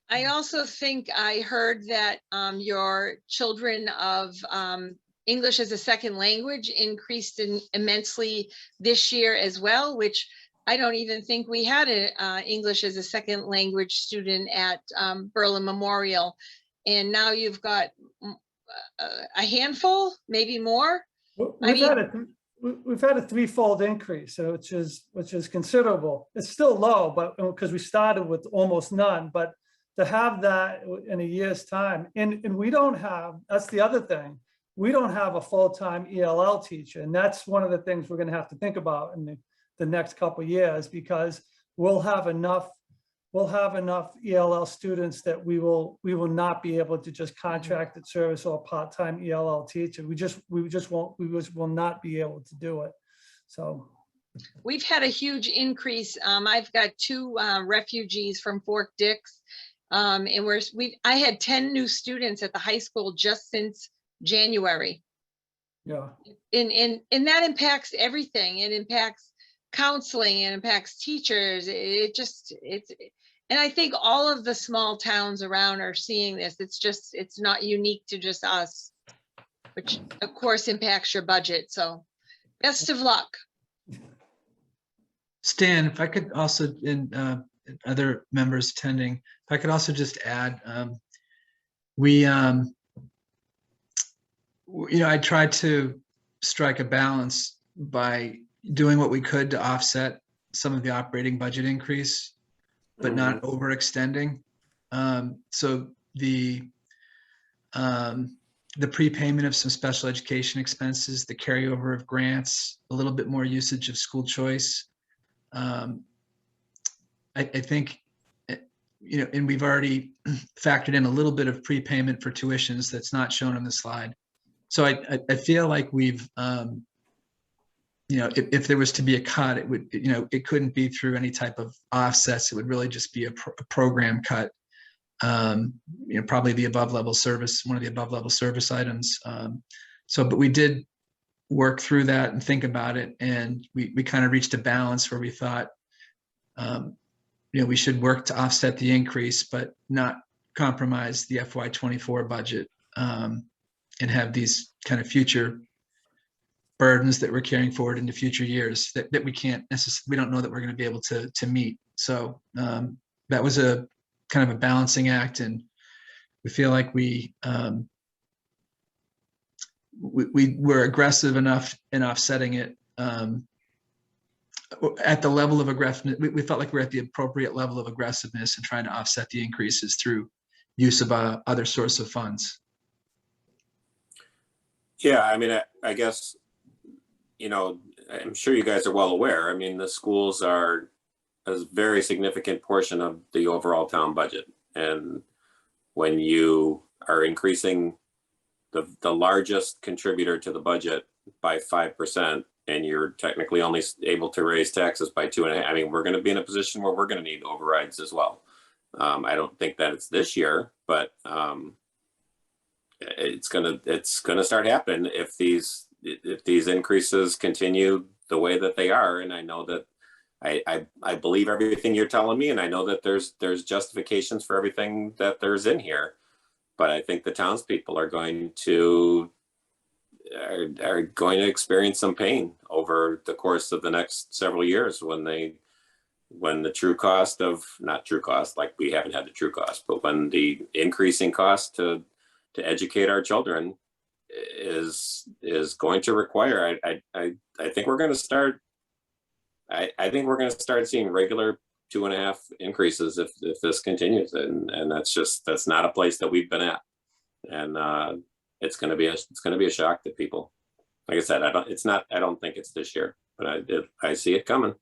I also think I heard that your children of English as a second language increased immensely this year as well, which I don't even think we had an English as a second language student at Berlin Memorial. And now you've got a handful, maybe more. We've had a 3-fold increase, which is considerable. It's still low, but because we started with almost none, but to have that in a year's time. And we don't have, that's the other thing. We don't have a full-time ELL teacher. And that's one of the things we're going to have to think about in the next couple of years, because we'll have enough ELL students that we will not be able to just contracted service or part-time ELL teacher. We just will not be able to do it. So We've had a huge increase. I've got 2 refugees from Fort Dix. And I had 10 new students at the high school just since January. yeah. And that impacts everything. It impacts counseling, it impacts teachers. And I think all of the small towns around are seeing this. It's not unique to just us, which of course impacts your budget. So best of luck. Stan, if I could also, and other members attending, if I could also just add, I tried to strike a balance by doing what we could to offset some of the operating budget increase, but not overextending. So the prepayment of some special education expenses, the carryover of grants, a little bit more usage of school choice. I think, and we've already factored in a little bit of prepayment for tuitions that's not shown on the slide. So I feel like we've, if there was to be a cut, it would, it couldn't be through any type of offsets. It would really just be a program cut. Probably the above level service, one of the above level service items. But we did work through that and think about it, and we kind of reached a balance where we thought, we should work to offset the increase, but not compromise the FY24 budget, and have these kind of future burdens that we're carrying forward into future years that we can't necessarily, we don't know that we're going to be able to meet. So that was a kind of a balancing act, and we feel like we were aggressive enough in offsetting it at the level of aggressiveness. We felt like we're at the appropriate level of aggressiveness and trying to offset the increases through use of other source of funds. Yeah, I mean, I guess, I'm sure you guys are well aware. I mean, the schools are a very significant portion of the overall town budget. And when you are increasing the largest contributor to the budget by 5%, and you're technically only able to raise taxes by 2.5%, I mean, we're going to be in a position where we're going to need overrides as well. I don't think that it's this year, but it's gonna start happening if these increases continue the way that they are. And I know that I believe everything you're telling me, and I know that there's justifications for everything that there's in here. But I think the townspeople are going to experience some pain over the course of the next several years when the true cost of, not true cost, like we haven't had the true cost, but when the increasing cost to educate our children is going to require, I think we're going to start, I think we're going to start seeing regular 2.5 increases if this continues, and that's not a place that we've been at, and it's going to be a shock to people. Like I said, I don't think it's this year, but I see it coming.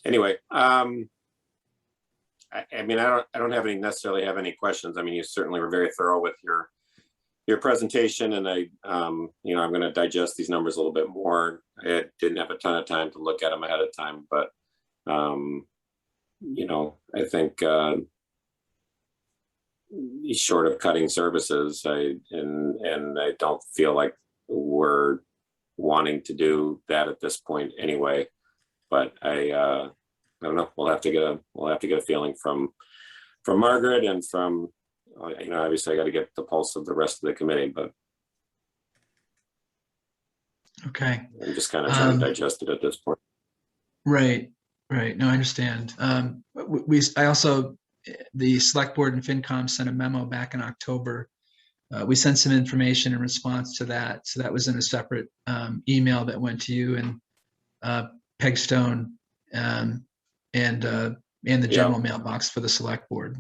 Anyway, I mean, I don't necessarily have any questions. I mean, you certainly were very thorough with your presentation, and I'm going to digest these numbers a little bit more. I didn't have a ton of time to look at them ahead of time, but I think short of cutting services, I don't feel like we're wanting to do that at this point anyway. But I don't know. We'll have to get a feeling from Margaret and from, obviously I got to get the pulse of the rest of the committee, but okay, I'm just kind of trying to digest it at this point. Right. No, I understand. I also the select board and FinCom sent a memo back in October. We sent some information in response to that. So that was in a separate email that went to you and Pegstone and the general mailbox for the select board.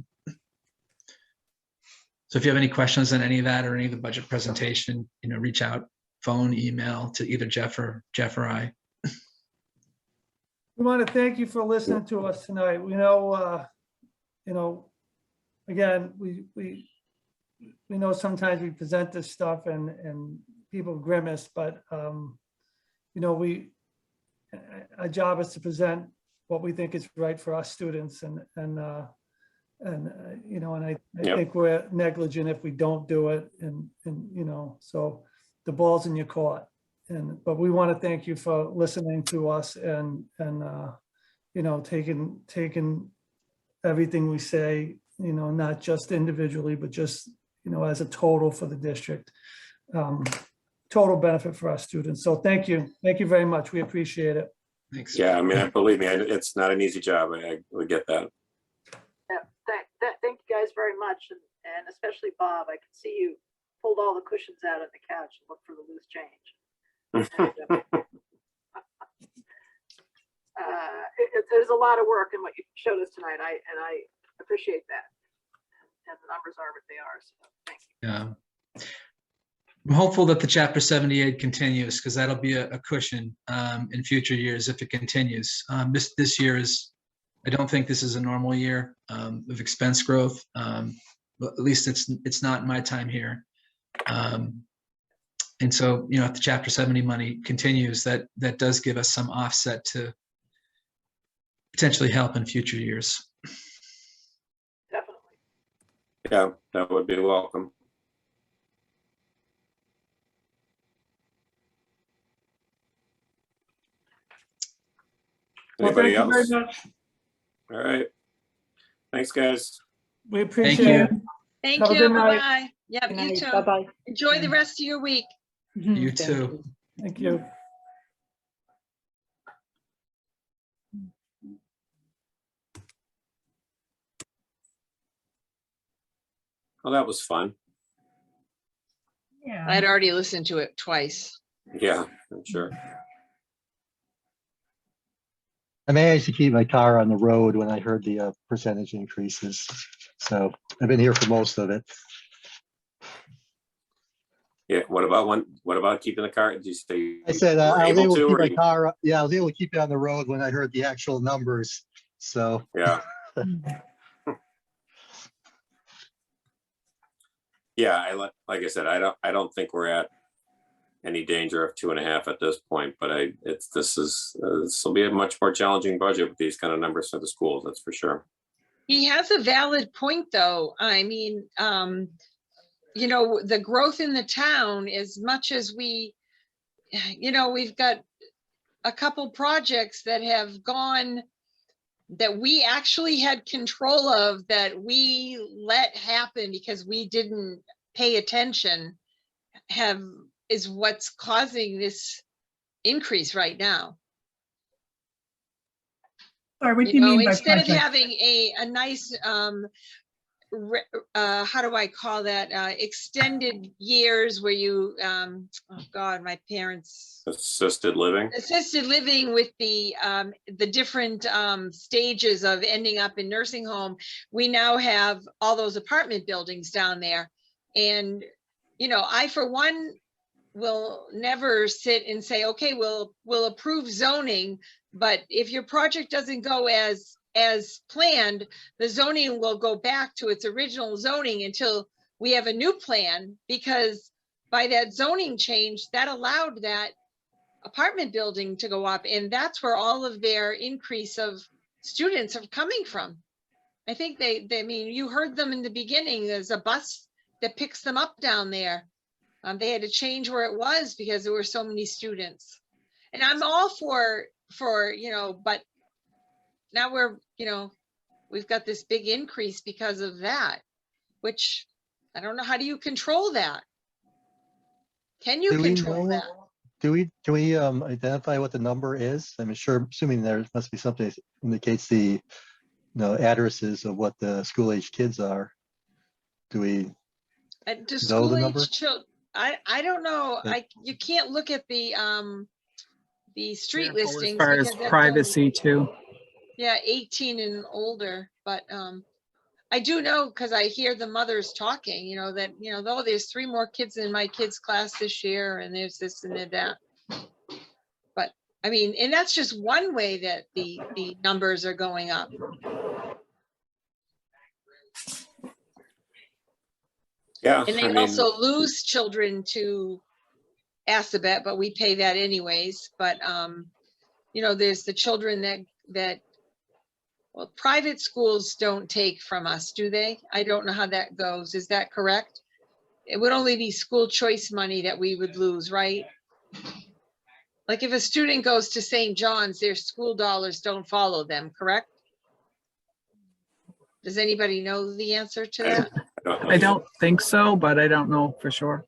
So if you have any questions on any of that or any of the budget presentation, reach out, phone, email to either Jeff or I. We want to thank you for listening to us tonight. We know, again, we know sometimes we present this stuff and people grimace, but our job is to present what we think is right for our students, and I think we're negligent if we don't do it, and so the ball's in your court. But we want to thank you for listening to us and taking everything we say, not just individually, but just as a total for the district, total benefit for our students. So thank you very much. We appreciate it. Thanks. Yeah, I mean, believe me, it's not an easy job. We get that. Thank you guys very much, and especially Bob. I can see you pulled all the cushions out of the couch and looked for the loose change. There's a lot of work in what you showed us tonight. I appreciate that, and the numbers are what they are. So thank you. Yeah, I'm hopeful that the Chapter 78 continues, because that'll be a cushion in future years if it continues. This year I don't think this is a normal year of expense growth. But at least it's not in my time here. And so, if the Chapter 70 money continues, that does give us some offset to potentially help in future years. Definitely. Yeah, that would be welcome. Anybody Well, thank else? you very much. All right. Thanks, guys. We appreciate you. it. Thank Have a you. good night. Bye-bye. Yep, Good you night. too. Bye-bye. Enjoy the rest of your week. You too. Thank you. Well, that was fun. Yeah. I'd already listened to it twice. Yeah, I'm sure. I managed to keep my car on the road when I heard the percentage increases. So I've been here for most of it. Yeah. What about keeping the car? Did you say? I said you were I was able to keep or my you- car. Yeah, I was able to keep it on the road when I heard the actual numbers. So Yeah. Yeah. Like I said, I don't think we're at any danger of 2.5 at this point, but this will be a much more challenging budget with these kind of numbers for the schools. That's for sure. He has a valid point, though. I mean, the growth in the town, as much as we've got a couple projects that have gone that we actually had control of, that we let happen because we didn't pay attention, is what's causing this increase right now. Sorry, what do you mean by Instead of project? having a nice how do I call that, extended years where you oh God, my parents Assisted living. with the different stages of ending up in nursing home. We now have all those apartment buildings down there, and I for one will never sit and say, okay, we'll approve zoning, but if your project doesn't go as planned, the zoning will go back to its original zoning until we have a new plan, because by that zoning change, that allowed that apartment building to go up, and that's where all of their increase of students are coming from. I think I mean, you heard them in the beginning. There's a bus that picks them up down there. They had to change where it was because there were so many students, and I'm all for but now we've got this big increase because of that, which I don't know. How do you control that? Can you control that? Can we identify what the number is? I'm assuming there must be something that indicates the addresses of what the school age kids are. Do we? Do Know the school number? age children, I don't know. Like- You can't look at the street Careful as listings. far as because that's privacy too. Yeah, 18 and older, but I do know because I hear the mothers talking, you know, that, you know, oh, there's 3 more kids in my kids' class this year, and there's this and that. But I mean, and that's just one way that the numbers are going up. Yeah, And I they mean, also lose children to Assabet, but we pay that anyways. But you know, there's the children that well, private schools don't take from us, do they? I don't know how that goes. Is that correct? It would only be school choice money that we would lose, right? Like if a student goes to St. John's, their school dollars don't follow them, correct? Does anybody know the answer to that? I don't think so, but I don't know for sure.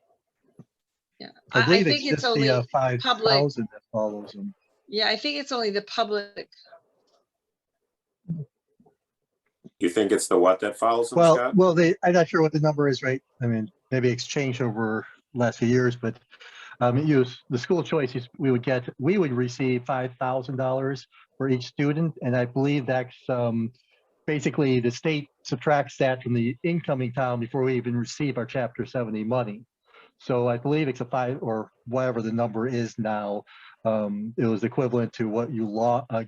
Yeah, I I believe think it's it's just only the public. 5,000 that follows them. Yeah, I think it's only the public. you think it's the what that follows them, Well, Scott? I'm not sure what the number is, right? I mean, maybe it's changed over last few years, but use the school choices, we would receive $5,000 for each student. And I believe that's basically the state subtracts that from the incoming town before we even receive our Chapter 70 money. So I believe it's a 5 or whatever the number is now. It was equivalent to what you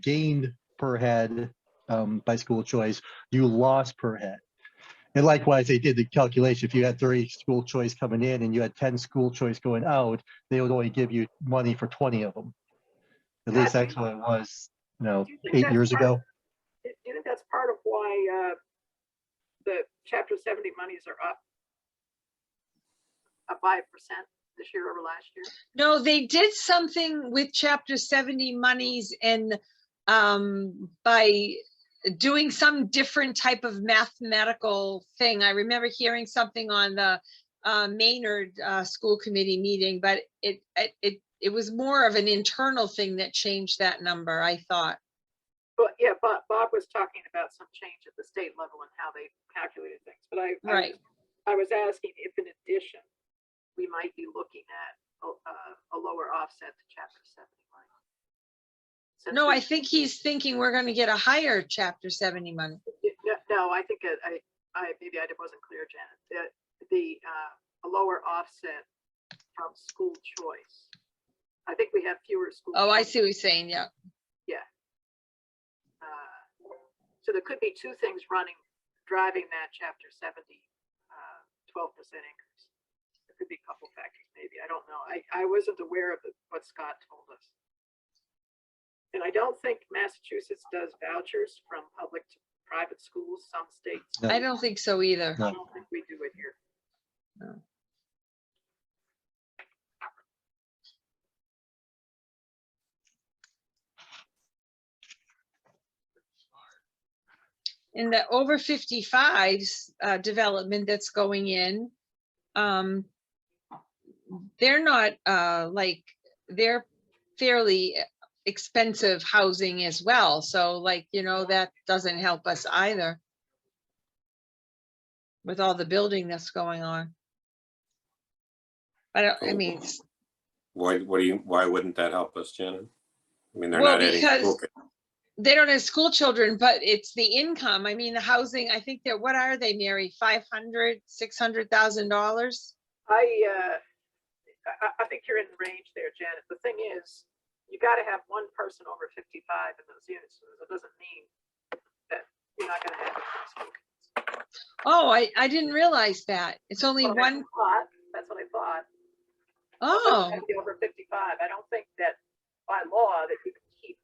gained per head by school choice, you lost per head. And likewise, they did the calculation. If you had 30 school choice coming in and you had 10 school choice going out, they would only give you money for 20 of them. At least that's what it was, you know, Do you think 8 that's years ago. Do you think that's part of why the Chapter 70 monies are up 5% this year over last year? No, they did something with Chapter 70 monies and by doing some different type of mathematical thing. I remember hearing something on the Maynard school committee meeting, but it was more of an internal thing that changed that number, I thought. But yeah, Bob was talking about some change at the state level and how they calculated things. But I was asking if in addition, we might be looking at a lower offset to Chapter 70 money. No, I think he's thinking we're going to get a higher Chapter 70 money. No, I think maybe I wasn't clear, Janet. A lower offset from school choice. I think we have fewer school. Oh, I choice. see what you're saying. Yeah. Yeah. So there could be 2 things driving that Chapter 70 12% increase. There could be a couple factors, maybe. I don't know. I wasn't aware of what Scott told us. And I don't think Massachusetts does vouchers from public to private schools. Some states. No. I don't think so either. No. I don't think we do it here. No. In the over 55s development that's going in, they're not like, they're fairly expensive housing as well. So like, you know, that doesn't help us either with all the building that's going on. I mean, Why wouldn't that help us, Janet? I mean, they're well, not adding because school. they don't have school children, but it's the income. I mean, the housing, I think what are they, Mary? $500,000, $600,000? I think you're in the range there, Janet. The thing is, you got to have one person over 55 in those units. So it doesn't mean that you're not going to have school kids. Oh, I didn't realize that. It's only Well, one. That's what I thought. Oh, Over 55. I don't think that by law that you can keep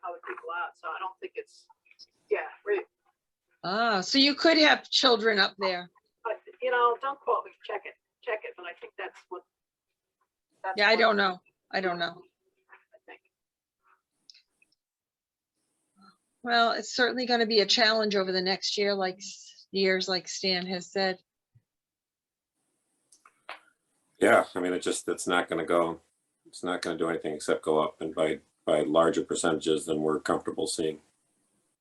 other people out. So I don't think it's, yeah. So you could have children up there. But, don't quote me. Check it. But I think that's what. Yeah, I don't know. I think. Well, it's certainly going to be a challenge over the next year, like Stan has said. Yeah, I mean, it's not going to do anything except go up, and by larger percentages than we're comfortable seeing.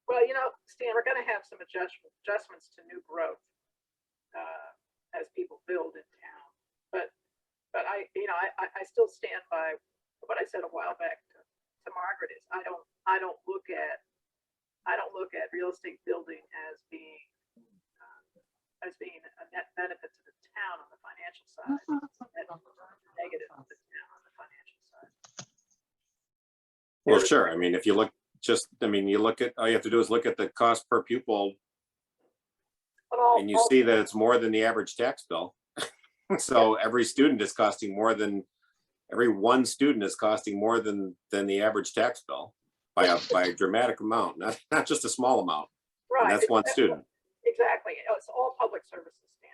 Well, Stan, we're gonna have some adjustments to new growth as people build in town. But I, you know, I still stand by what I said a while back to Margaret is I don't look at real estate building as being a net benefit to the town on the financial side, negative to the town on the financial side. Well, sure. I mean, if you look, you look at, all you have to do is look at the cost per pupil and you see that it's more than the average tax bill. So every student is costing more than, every one student is costing more than the average tax bill by a dramatic amount, not just a small amount. Right. And that's one student. Exactly. It's all public services, Stan.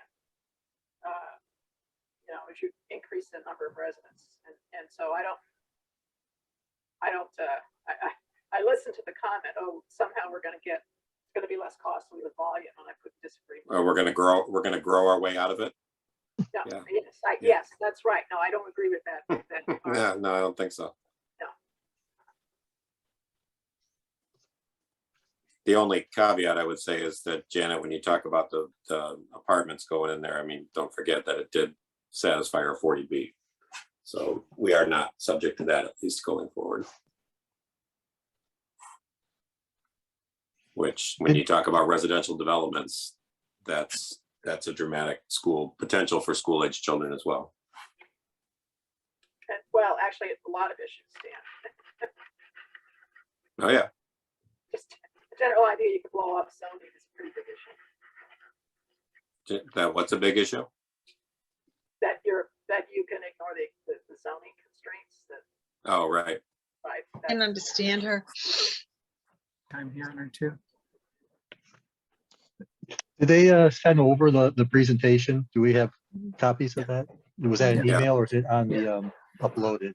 You know, as you increase the number of residents. And so I listened to the comment, oh, somehow it's going to be less costly with volume, and I couldn't disagree. We're going to grow our way out of it. No, Yeah. Yes, that's right. No, I don't agree with that. Yeah, no, I don't think so. No. The only caveat I would say is that, Janet, when you talk about the apartments going in there, I mean, don't forget that it did satisfy our 40B. So we are not subject to that, at least going forward. Which, when you talk about residential developments, that's a dramatic potential for school age children as well. And, well, actually, it's a lot of issues, Stan. Oh yeah. Just a general idea you could blow up zoning is a pretty big issue. What's a big issue? That you can ignore the zoning constraints that. Oh, right. Right. I can understand her. I'm hearing her too. Did they send over the presentation? Do we have copies of that? Was that an Yeah. email or is it on the uploaded?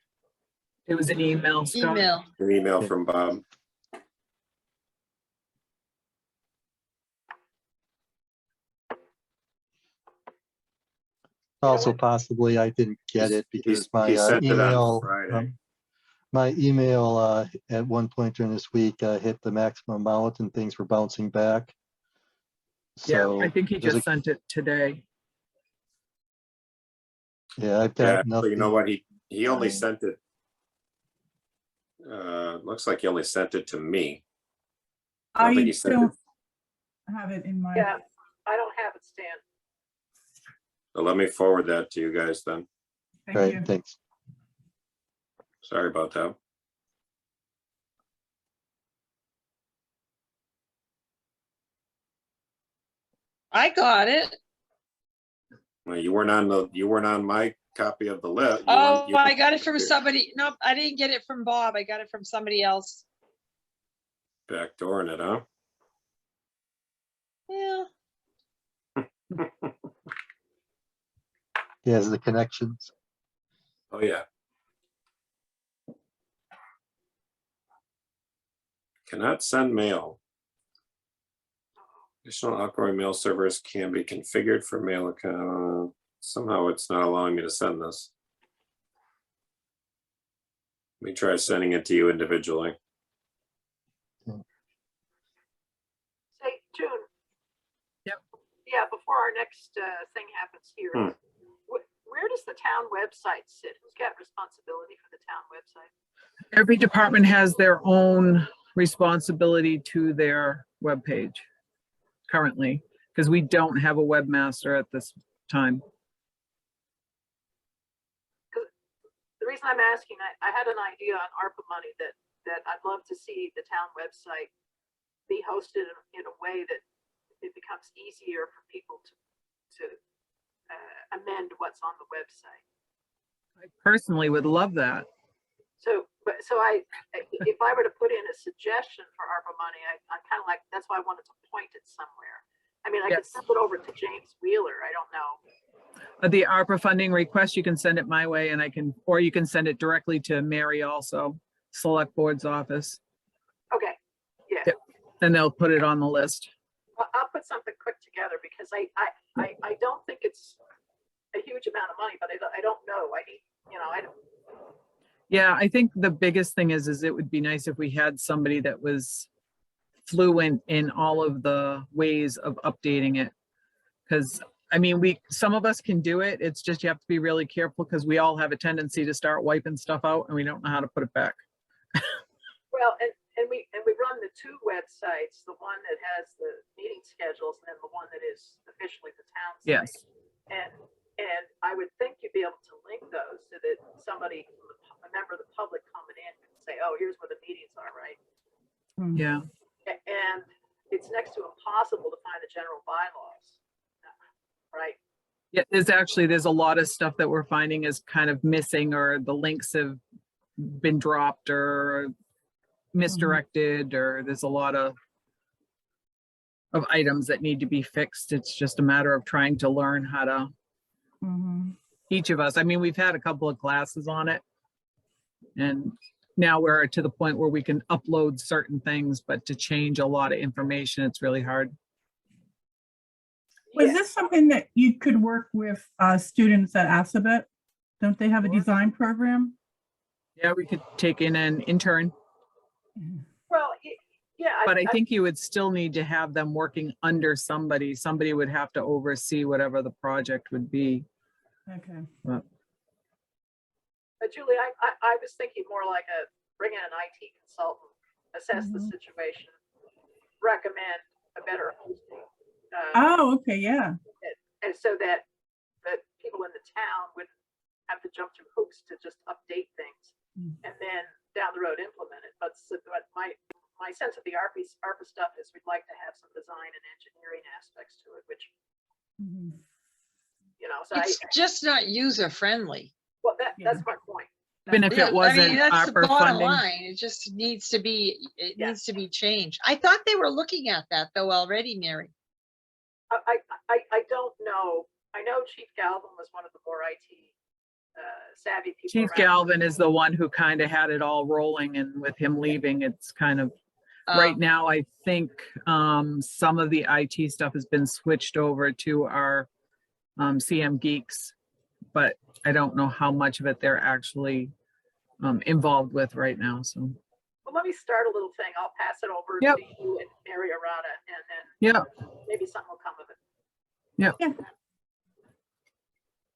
It was an email, Scott. Email. An email from Bob. Also, possibly I didn't get it because my He sent it on email, Friday. my email at one point during this week hit the maximum amount and things were bouncing back. Yeah, So I think he there's just sent it today. yeah, I've Yeah, got so nothing. you know what? He only sent it. Looks like he only sent it to me. I don't I think he sent it. don't have it in my. Yeah, I don't have it, Stan. So let me forward that to you guys then. Thank Right, you. thanks. Sorry about that. I got it. Well, you weren't on my copy of the list. Oh, I got it from somebody. Nope, I didn't get it from Bob. I got it from somebody else. Backdooring it, huh? Yeah. He has the connections. Oh yeah. Cannot send mail. Additional outgoing mail servers can be configured for mail account. Somehow it's not allowing me to send this. Let me try sending it to you individually. Say, June. Yep. Yeah, before our next thing happens here, where does the town website sit? Who's got responsibility for the town website? Every department has their own responsibility to their webpage currently, because we don't have a webmaster at this time. The reason I'm asking, I had an idea on ARPA money that I'd love to see the town website be hosted in a way that it becomes easier for people to amend what's on the website. I personally would love that. So if I were to put in a suggestion for ARPA money, I'm kind of like, that's why I wanted to point it somewhere. I mean, I could Yes. send it over to James Wheeler. I don't know. The ARPA funding request, you can send it my way and or you can send it directly to Mary also, Select Board's office, Okay, yeah. Yep. and they'll put it on the list. I'll put something quick together because I don't think it's a huge amount of money, but I don't know. I need, I don't. Yeah, I think the biggest thing is it would be nice if we had somebody that was fluent in all of the ways of updating it. Because, I mean, some of us can do it. It's just you have to be really careful because we all have a tendency to start wiping stuff out and we don't know how to put it back. Well, and we run the two websites, the one that has the meeting schedules and then the one that is officially the town site. Yes. And I would think you'd be able to link those so that somebody, a member of the public coming in can say, oh, here's where the meetings are, right? Yeah. And it's next to impossible to find the general bylaws, right? Yeah, there's a lot of stuff that we're finding is kind of missing, or the links have been dropped or misdirected, or there's a lot of items that need to be fixed. It's just a matter of trying to learn how to, each of us, I mean, we've had a couple of classes on it, and now we're to the point where we can upload certain things, but to change a lot of information, it's really hard. Was this something that you could work with students at Assabet? Don't they have a design program? Yeah, we could take in an intern, Well, yeah. but I think you would still need to have them working under somebody. Somebody would have to oversee whatever the project would be. Okay. But Julie, I was thinking more like bring in an IT consultant, assess the situation, recommend a better hosting. Oh, okay, yeah. And so that people in the town wouldn't have to jump through hoops to just update things and then down the road implement it. But my sense of the ARPA stuff is we'd like to have some design and engineering aspects to it, which, you know, so It's just not user friendly. well, that's my point. even if Yeah, it wasn't I mean, that's the ARPA bottom funding, line. It just needs to be, Yeah. needs to be changed. I thought they were looking at that though already, Mary. I don't know. I know Chief Galvin was one of the more IT savvy people. Chief around. Galvin is the one who kind of had it all rolling, and with him leaving, it's kind of, right now, I think some of the IT stuff has been switched over to our CM Geeks, but I don't know how much of it they're actually involved with right now, so. Well, let me start a little thing. I'll pass it over Yep. to you and Mary Arata, and then Yeah, maybe something will come of it.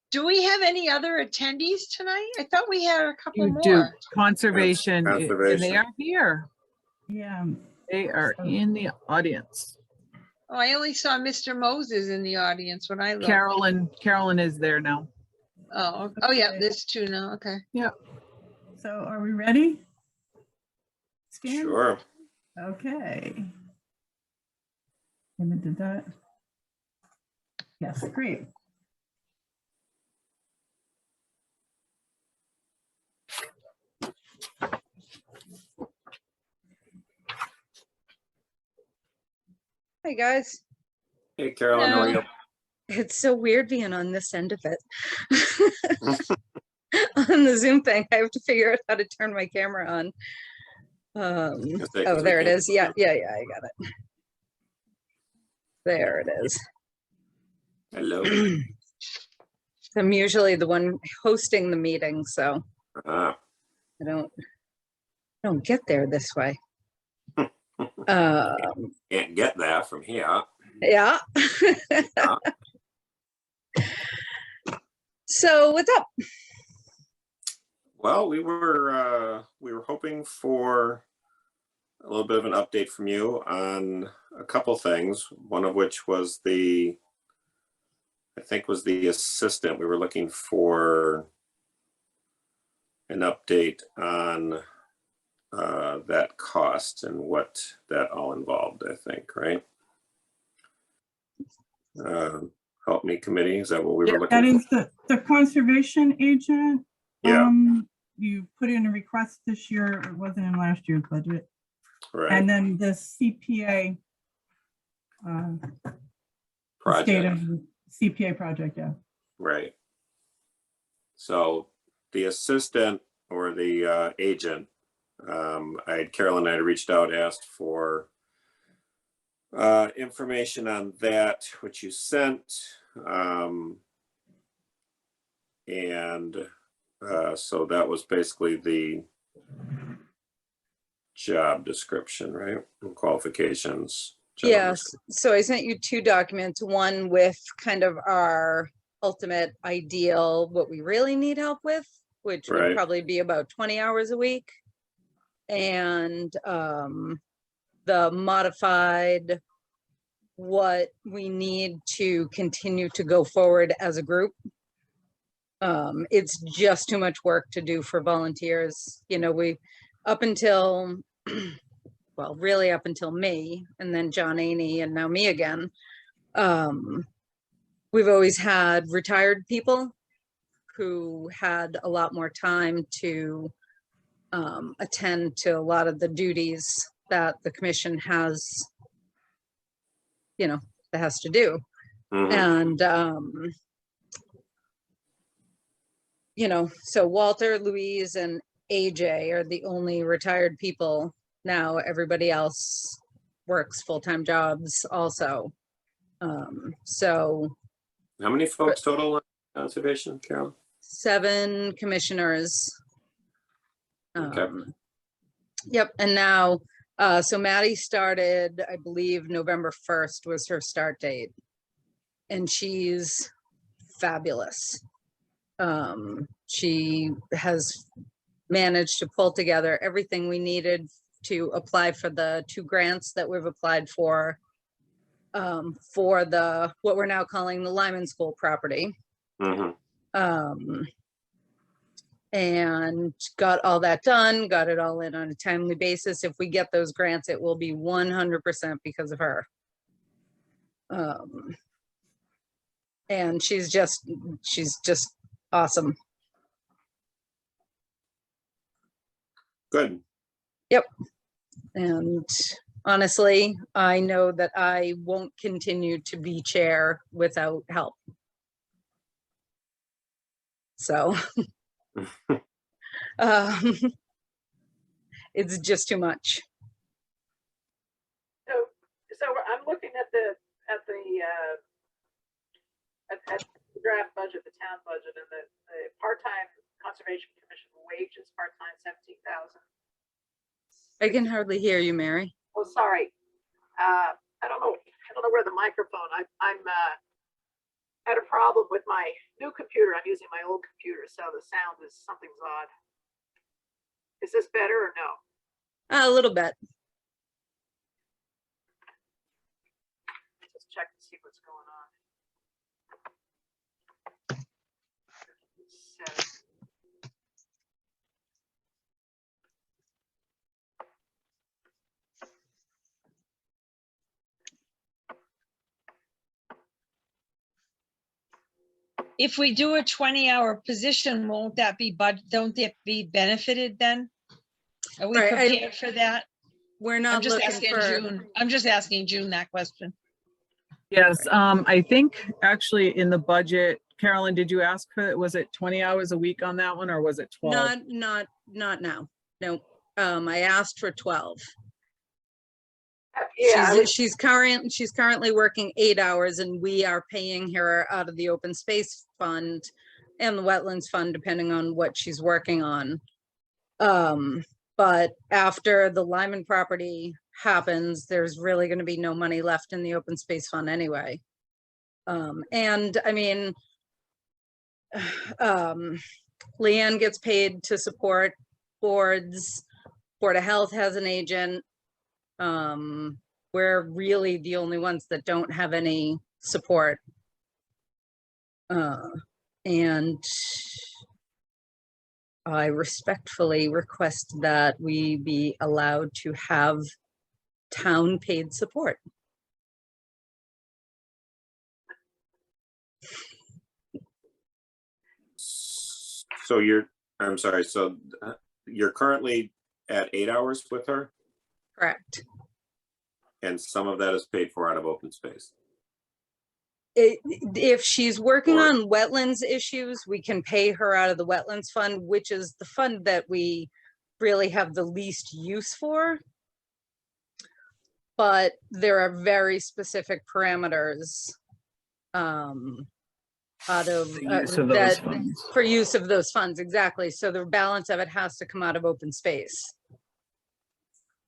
Do we have any other attendees tonight? I thought we had a couple you more. do. Conservation, and they Conservation. are here. Yeah. They are in the audience. Oh, I only saw Mr. Moses in the audience when I looked. Carolyn is there now. Oh, oh yeah, Okay. there's two now. Okay. So are we ready? Stan? Sure. Okay. Emma did that. Yes, great. Hi, guys. Hey, Carolyn, how are you? It's so weird being on this end of it. On the Zoom thing, I have to figure out how to turn my camera on. Oh, there it is. Yeah, I got it. There it is. Hello. I'm usually the one hosting the meeting, so Ah, I don't get there this way. can't get that from here. Yeah. So what's up? Well, we were hoping for a little bit of an update from you on a couple things. One of which was the assistant. We were looking for an update on that cost and what that all involved, I think, right? Help me committee, is that what we were looking That for? is the conservation agent. Yeah. You put in a request this year, it wasn't in last year's budget. Right, And then the CPA. State project, of CPA project, yeah. right. So the assistant or the agent, Carolyn and I had reached out, asked for information on that, which you sent. So that was basically the job description, right? And qualifications. job Yes, description. so I sent you 2 documents, one with kind of our ultimate ideal, what we really need help with, which would Right. probably be about 20 hours a week. And the modified, what we need to continue to go forward as a group. It's just too much work to do for volunteers. You know, we, up until, well, really up until me, and then John Aney, and now me again. We've always had retired people who had a lot more time to attend to a lot of the duties that the commission has, you know, that has to do. Mhm. And, you know, so Walter, Louise, and AJ are the only retired people now. Everybody else works full-time jobs also. So How many folks total on conservation, Carol? 7 commissioners. Okay. Yep, and now, so Maddie started, I believe, November 1st was her start date. And she's fabulous. She has managed to pull together everything we needed to apply for the 2 grants that we've applied for the, what we're now calling the Lyman School property. Mhm. And got all that done, got it all in on a timely basis. If we get those grants, it will be 100% because of her. And she's just awesome. Good. Yep. And honestly, I know that I won't continue to be chair without help. So it's just too much. So I'm looking at the draft budget, the town budget, and the part-time conservation commission wages, part-time 17,000. I can hardly hear you, Mary. Oh, sorry. I don't know where the microphone. I'm had a problem with my new computer. I'm using my old computer, so the sound is something's odd. Is this better or no? A little bit. Just check to see what's going on. So, If we do a 20-hour position, won't that be, don't they be benefited then? Are we Right, prepared for that? We're I'm not just looking asking for. June. I'm just asking June that question. Yes, I think actually in the budget, Carolyn, did you ask for, was it 20 hours a week on that one, or was it 12? Not now. No. I asked for 12. yeah, She's currently working 8 hours, and we are paying her out of the open space fund and the wetlands fund, depending on what she's working on. But after the Lyman property happens, there's really going to be no money left in the open space fund anyway. And I mean, Leanne gets paid to support boards. Board of Health has an agent. We're really the only ones that don't have any support. And I respectfully request that we be allowed to have town paid support. So I'm sorry, so you're currently at 8 hours with her? Correct. And some of that is paid for out of open space? If she's working on wetlands issues, we can pay her out of the wetlands fund, which is the fund that we really have the least use for. But there are very specific parameters out of Use of those funds. for use of those funds, exactly. So the balance of it has to come out of open space.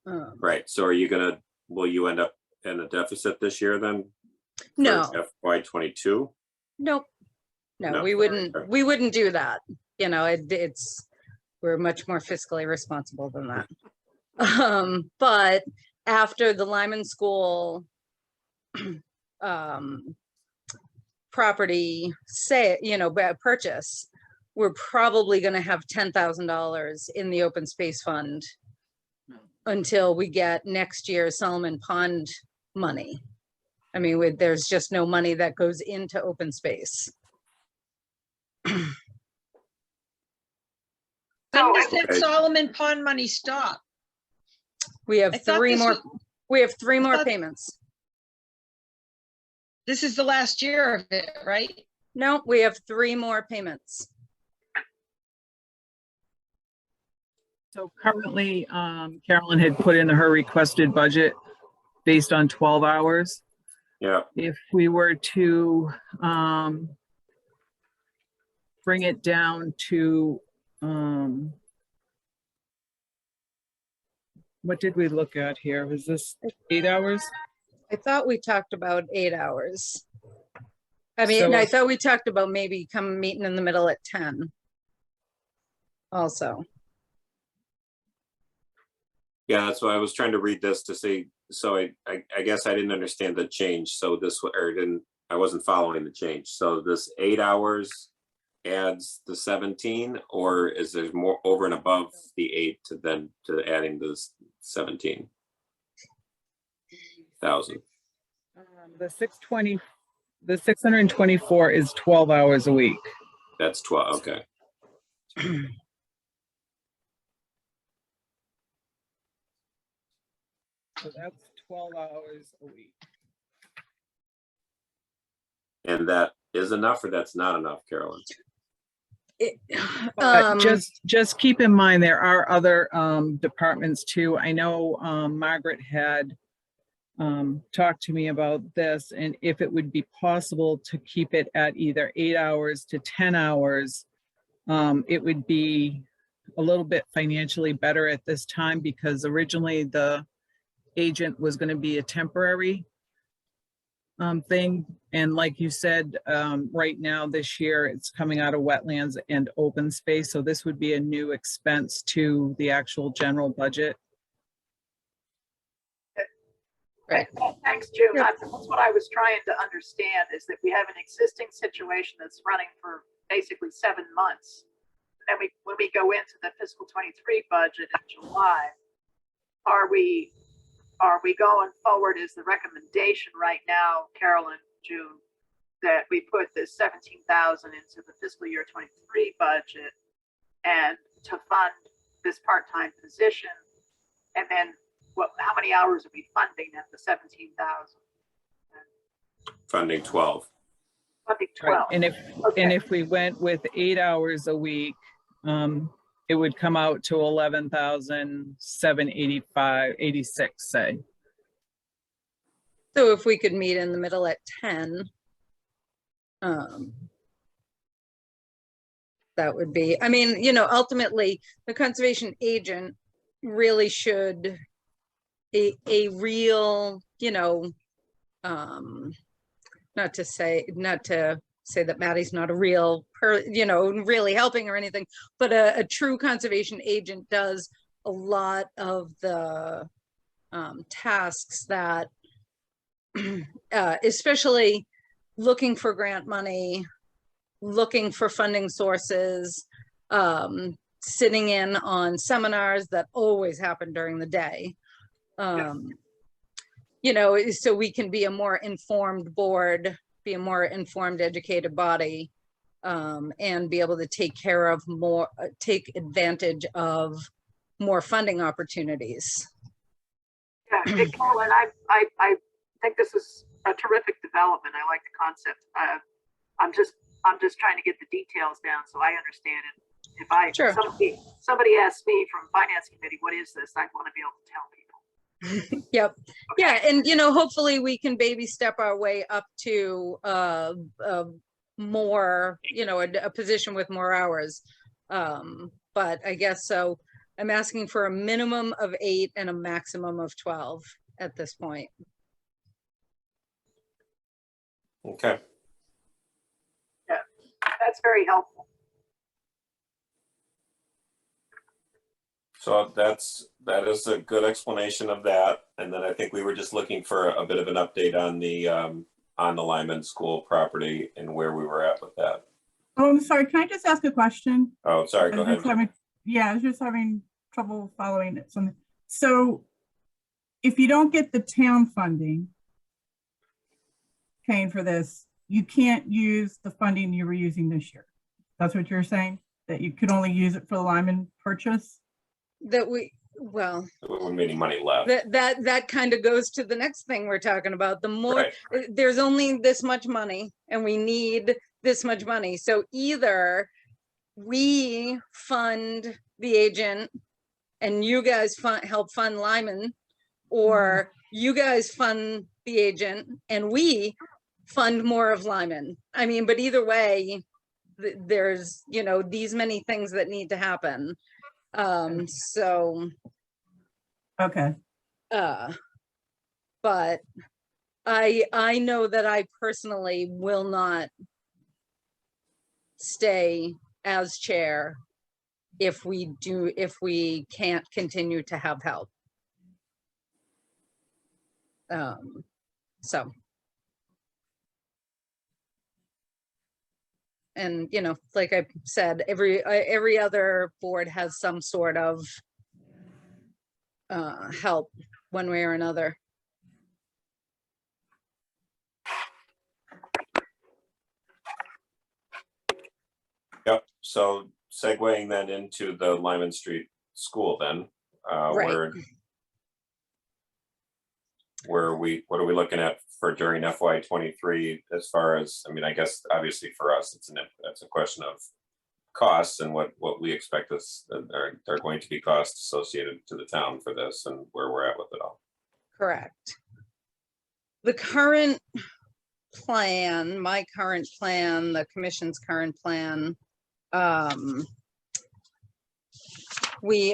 Right, so will you end up in a deficit this year then? No, FY '22? nope. No, No. we Okay. wouldn't do that. You know, we're much more fiscally responsible than that. But after the Lyman School property purchase, we're probably going to have $10,000 in the open space fund until we get next year's Solomon Pond money. I mean, there's just no money that goes into open space. When So, does that Okay. Solomon Pond money stop? We have I thought three this more. was- We have three more thought- payments. This is the last year of it, right? No, we have three more payments. So currently, Carolyn had put in her requested budget based on 12 hours. Yeah, If we were to bring it down to, what did we look at here? Was this 8 hours? I thought we talked about 8 hours. I mean, So- I thought we talked about maybe come meeting in the middle at 10. Also, yeah, that's why I was trying to read this to see, so I guess I didn't understand the change, so I wasn't following the change. So this 8 hours adds the 17, or is there more over and above the 8 to adding this 17,000? The 624 is 12 hours a week. That's 12, okay. So that's 12 hours a week. And that is enough, or that's not enough, Carolyn? But just keep in mind, there are other departments too. I know Margaret had talked to me about this, and if it would be possible to keep it at either 8 hours to 10 hours, it would be a little bit financially better at this time, because originally the agent was going to be a temporary thing. And like you said, right now this year it's coming out of wetlands and open space. So this would be a new expense to the actual general budget. Right. Thanks, June. Yep. That's what I was trying to understand, is that we have an existing situation that's running for basically 7 months. And when we go into the fiscal 23 budget in July, are we going forward? Is the recommendation right now, Carolyn, June, that we put this 17,000 into the fiscal year 23 budget and to fund this part-time position? And then how many hours are we funding at the 17,000? Funding 12. Funding Right. 12. And Okay. if we went with 8 hours a week, it would come out to 11,785.86, say. So if we could meet in the middle at 10, that would be, I mean, ultimately the conservation agent really should a real, not to say that Maddie's not a real, really helping or anything, but a true conservation agent does a lot of the tasks that, especially looking for grant money, looking for funding sources, sitting in on seminars that always happen during the day. So we can be a more informed board, be a more informed, educated body, and be able to take advantage of more funding opportunities. Yeah, hey, Carolyn, I think this is a terrific development. I like the concept. I'm just trying to get the details down so I understand it. If Sure. somebody asks me from finance committee, what is this? I want to be able to tell people. Yep. Yeah, and hopefully we can baby step our way up to more, a position with more hours. But I guess so. I'm asking for a minimum of 8 and a maximum of 12 at this point. Okay. That's very helpful. So that is a good explanation of that. And then I think we were just looking for a bit of an update on the Lyman School property and where we were at with that. Oh, I'm sorry. Can I just ask a question? Oh, sorry, go I was ahead. just I was just having trouble following it. So if you don't get the town funding paying for this, you can't use the funding you were using this year. That's what you're saying? That you could only use it for the Lyman purchase? That well, There wouldn't be any money left. that kind of goes to the next thing we're talking about. The more, Right. there's only this much money and we need this much money. So either we fund the agent and you guys help fund Lyman, or you guys fund the agent and we fund more of Lyman. I mean, but either way, there's, you know, these many things that need to happen. So, Okay. but I know that I personally will not stay as chair if we can't continue to have help. So. And, you know, like I said, every other board has some sort of help one way or another. Yep. So segueing then into the Lyman Street School then, Right. what are we looking at for during FY23 as far as, I mean, I guess obviously for us, that's a question of costs and what we expect are going to be costs associated to the town for this and where we're at with it all. Correct. The current plan, my current plan, the commission's current plan, we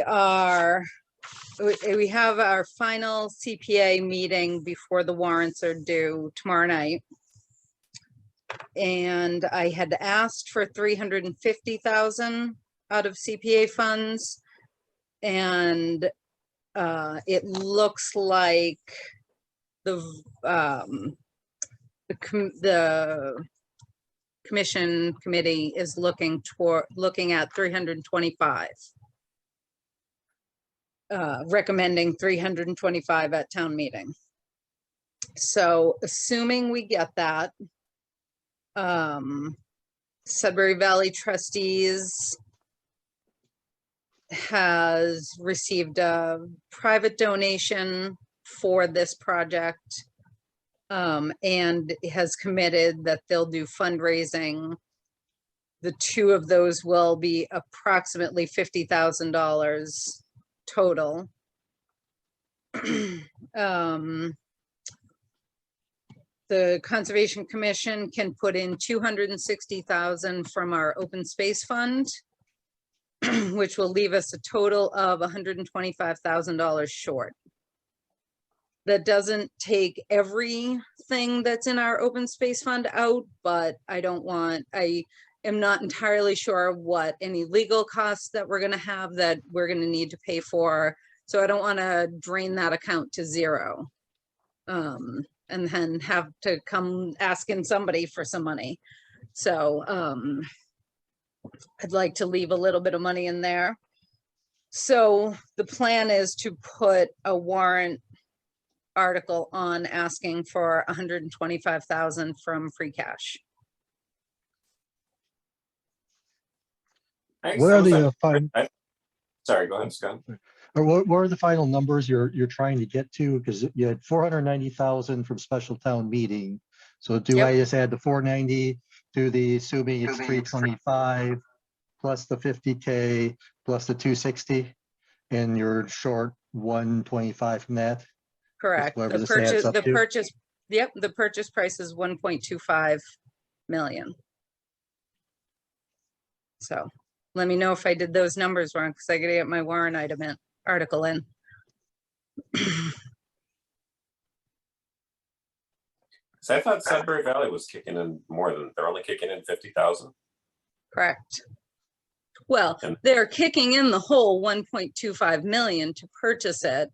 have our final CPA meeting before the warrants are due tomorrow night. And I had asked for 350,000 out of CPA funds. And it looks like the committee is looking at 325. Recommending 325 at town meeting. So assuming we get that, Sudbury Valley Trustees has received a private donation for this project, and has committed that they'll do fundraising. The two of those will be approximately $50,000 total. The Conservation Commission can put in 260,000 from our open space fund, which will leave us a total of $125,000 short. That doesn't take everything that's in our open space fund out, but I am not entirely sure what any legal costs that we're going to have that we're going to need to pay for. So I don't want to drain that account to zero. And then have to come asking somebody for some money. So I'd like to leave a little bit of money in there. So the plan is to put a warrant article on asking for 125,000 from free cash. Where are the Sorry, go ahead, Scott. Or what are the final numbers you're trying to get to? Because you had 490,000 from special town meeting. So do I just add the 490 to the, assuming it's 325 plus the 50K plus the 260, and you're short 125 from that? Correct. The purchase price is 1.25 million. So Let me know if I did those numbers wrong, because I gotta get my warrant article in. So I thought Sudbury Valley was kicking in more than, they're only kicking in 50,000. Correct. Well, And- they're kicking in the whole 1.25 million to purchase it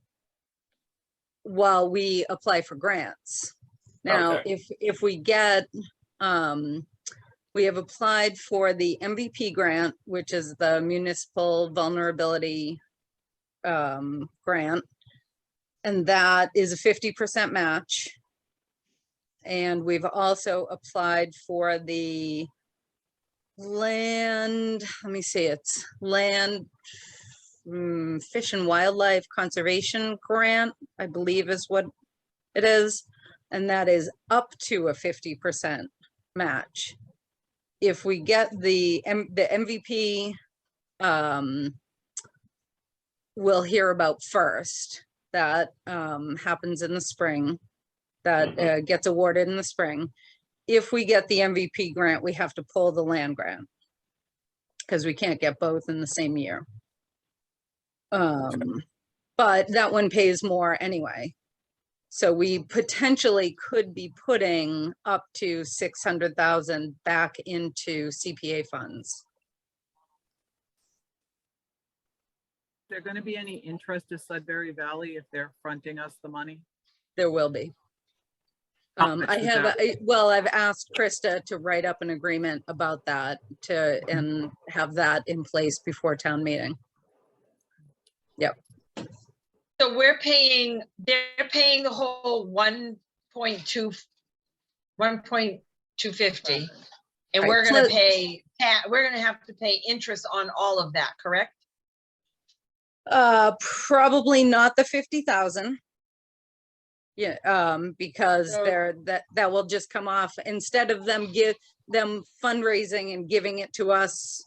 while we apply for grants. Now, Okay. if we get, we have applied for the MVP grant, which is the municipal vulnerability grant. And that is a 50% match. And we've also applied for the land, let me see, it's land Fish and Wildlife Conservation Grant, I believe is what it is. And that is up to a 50% match. If we get the MVP, we'll hear about first. That happens in the spring. That gets awarded in the spring. If we get the MVP grant, we have to pull the land grant because we can't get both in the same year. But that one pays more anyway. So we potentially could be putting up to 600,000 back into CPA funds. Is there going to be any interest to Sudbury Valley if they're fronting us the money? There will be. How much I is have, that? well, I've asked Krista to write up an agreement about that and have that in place before town meeting. Yep. So they're paying the whole 1.250. And Right. we're gonna So- pay, we're gonna have to pay interest on all of that, correct? Probably not the 50,000. Yeah, because So- that will just come off instead of them fundraising and giving it to us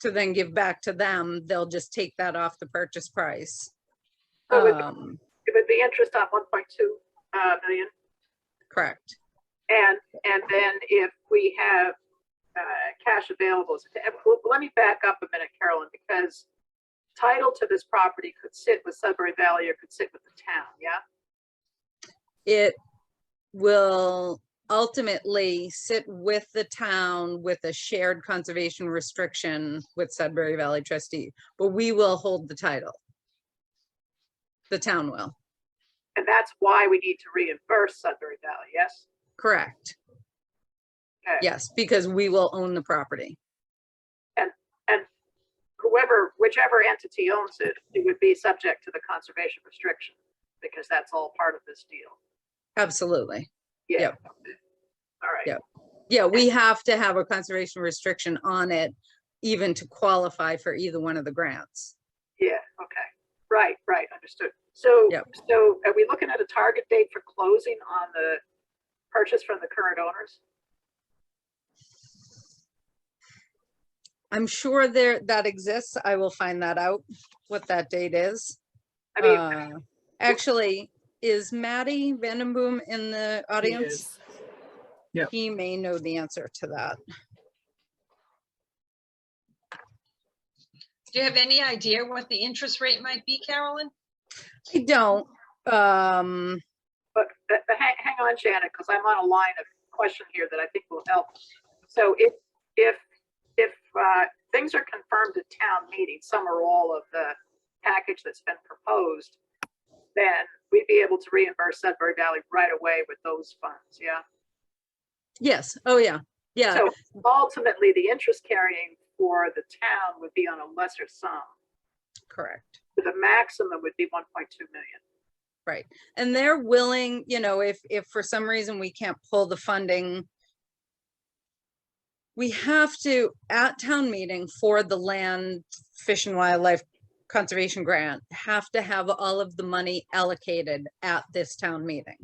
to then give back to them, they'll just take that off the purchase price. So it would be interest on 1.2 million. Correct. And then if we have cash available, let me back up a minute, Carolyn, because title to this property could sit with Sudbury Valley or could sit with the town, yeah? It will ultimately sit with the town with a shared conservation restriction with Sudbury Valley trustee, but we will hold the title. The town will. And that's why we need to reimburse Sudbury Valley, yes? Correct. Okay. Yes, because we will own the property. And whichever entity owns it, it would be subject to the conservation restriction because that's all part of this deal. Absolutely. Yeah. Yep. All right. Yep. Yeah, we have to have a conservation restriction on it even to qualify for either one of the grants. Yeah, okay. Right, understood. So, Yep. so are we looking at a target date for closing on the purchase from the current owners? I'm sure that exists. I will find that out, what that date is. I mean, Actually, is Maddie Vandenboom in the He audience? is. Yep. He may know the answer to that. Do you have any idea what the interest rate might be, Carolyn? I don't. but hang on, Janet, because I'm on a line of question here that I think will help. So if things are confirmed at town meeting, some or all of the package that's been proposed, then we'd be able to reimburse Sudbury Valley right away with those funds, yeah? Yes. Oh, yeah. Yeah. So ultimately, the interest carrying for the town would be on a lesser sum. Correct. The maximum would be 1.2 million. Right. And they're willing, if for some reason we can't pull the funding, we have to, at town meeting for the land, Fish and Wildlife Conservation Grant, have to have all of the money allocated at this town meeting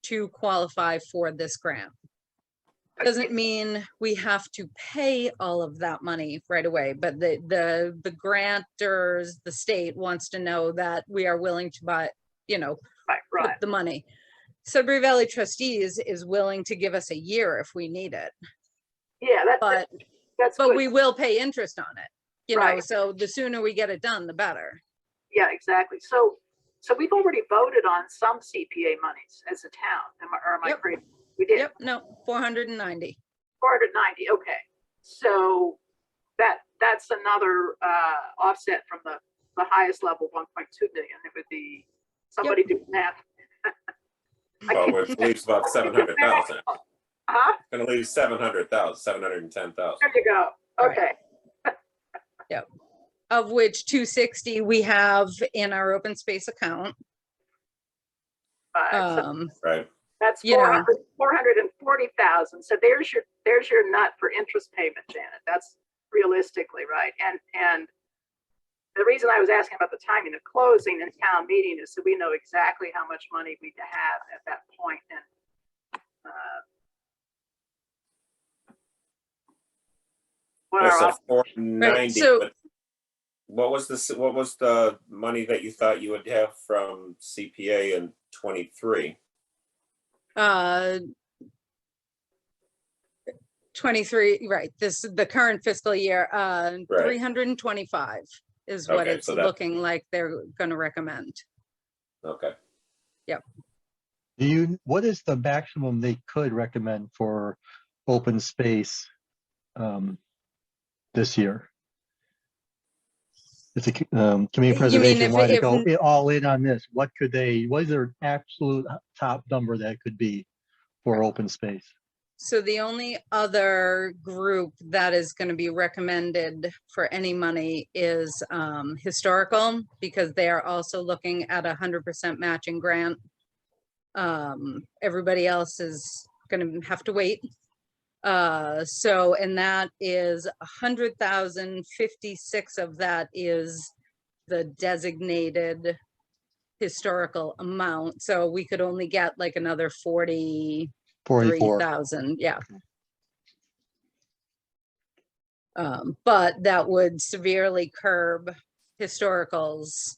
to qualify for this grant. Doesn't mean we have to pay all of that money right away, but the grantors, the state wants to know that we are willing to buy, Right. put the money. Sudbury Valley Trustees is willing to give us a year if we need it. Yeah, But That's but good. we will pay interest on it, you know, Right. so the sooner we get it done, the better. Yeah, exactly. So we've already voted on some CPA monies as a town. Or am I Yep. crazy? We did. Yep, no, 490. 490. Okay. So that's another offset from the highest level, 1.2 million. It would be somebody do math. Well, it leaves about 700,000. Huh? It's gonna leave 700,000, 710,000. There you go. Right. Okay. Of which 260 we have in our open space account. So Right. that's you know. 440,000. So there's your nut for interest payment, Janet. That's realistically right. And the reason I was asking about the timing of closing and town meeting is so we know exactly how much money we have at that point. And what Yeah, are so our 490. so- but what was the money that you thought you would have from CPA in 23? 23, right, this is the current fiscal year, 325 is what Okay, it's so that- looking like they're gonna recommend. Okay. What is the maximum they could recommend for open space this year? If the community You mean preservation if- wanted to if- go all in on this, what is their absolute top number that could be for open space? So the only other group that is going to be recommended for any money is historical, because they are also looking at 100% matching grant. Everybody else is going to have to wait. So, and that is 100,056 of that is the designated historical amount. So we could only get like another 44. 3,000, yeah. But that would severely curb historical's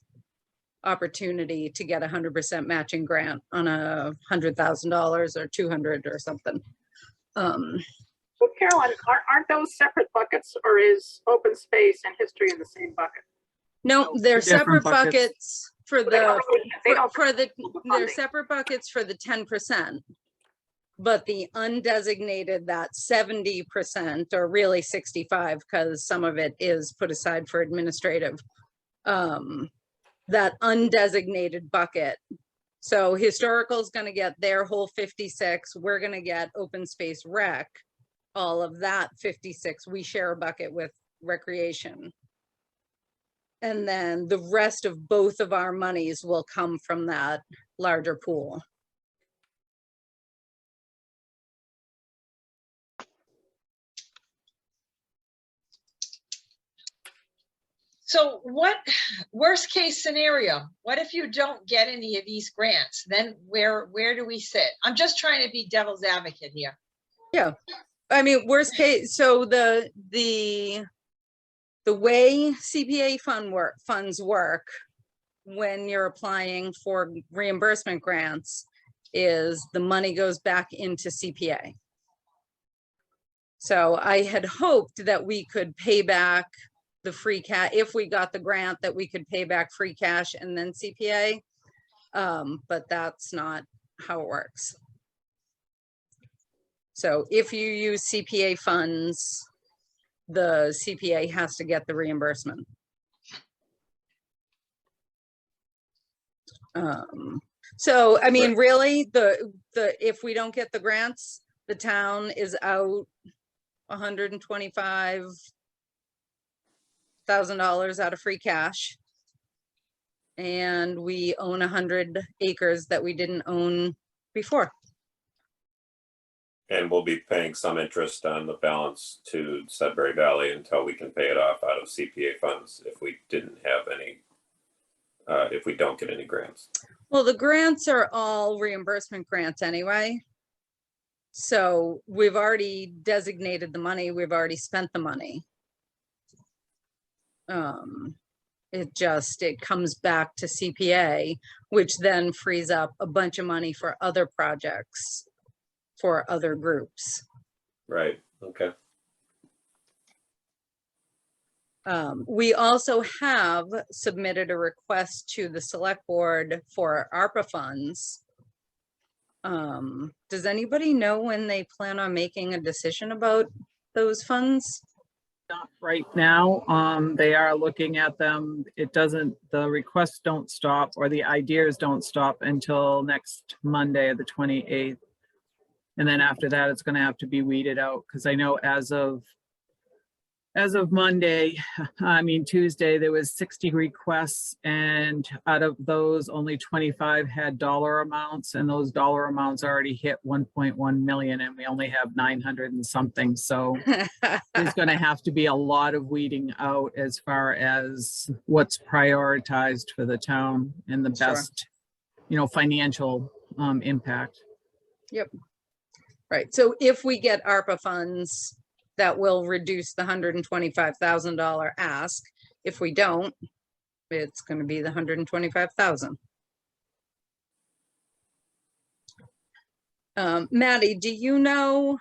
opportunity to get 100% matching grant on $100,000 or 200 or something. So Carolyn, aren't those separate buckets, or is open space and history in the same bucket? No, they're Two different separate buckets for They don't the, really- they don't for the, the they're funding. separate buckets for the 10%. But the undesignated, that 70%, or really 65, because some of it is put aside for administrative, that undesignated bucket. So historical is going to get their whole 56. We're going to get open space rec, all of that 56. We share a bucket with recreation. And then the rest of both of our monies will come from that larger pool. So what, worst case scenario, what if you don't get any of these grants? Then where do we sit? I'm just trying to be devil's advocate here. Yeah, I mean, worst case, so the way CPA funds work when you're applying for reimbursement grants is the money goes back into CPA. So I had hoped that we could pay back the free cash, if we got the grant, that we could pay back free cash and then CPA. But that's not how it works. So if you use CPA funds, the CPA has to get the reimbursement. So, I mean, really, if we don't get the grants, the town is out $125,000 out of free cash. And we own 100 acres that we didn't own before. And we'll be paying some interest on the balance to Sudbury Valley until we can pay it off out of CPA funds if we didn't have any, if we don't get any grants. Well, the grants are all reimbursement grants anyway. So we've already designated the money, we've already spent the money. It comes back to CPA, which then frees up a bunch of money for other projects for other groups. Right, okay. We also have submitted a request to the select board for ARPA funds. Does anybody know when they plan on making a decision about those funds? Not right now. They are looking at them. It doesn't, the requests don't stop or the ideas don't stop until next Monday, the 28th. And then after that, it's going to have to be weeded out because I know as of Monday, I mean Tuesday, there was 60 requests, and out of those, only 25 had dollar amounts, and those dollar amounts already hit 1.1 million, and we only have 900 and something. So there's going to have to be a lot of weeding out as far as what's prioritized for the town and the Sure. best, financial impact. Yep. Right. So if we get ARPA funds, that will reduce the $125,000 ask. If we don't, it's going to be the $125,000. Maddie, do you know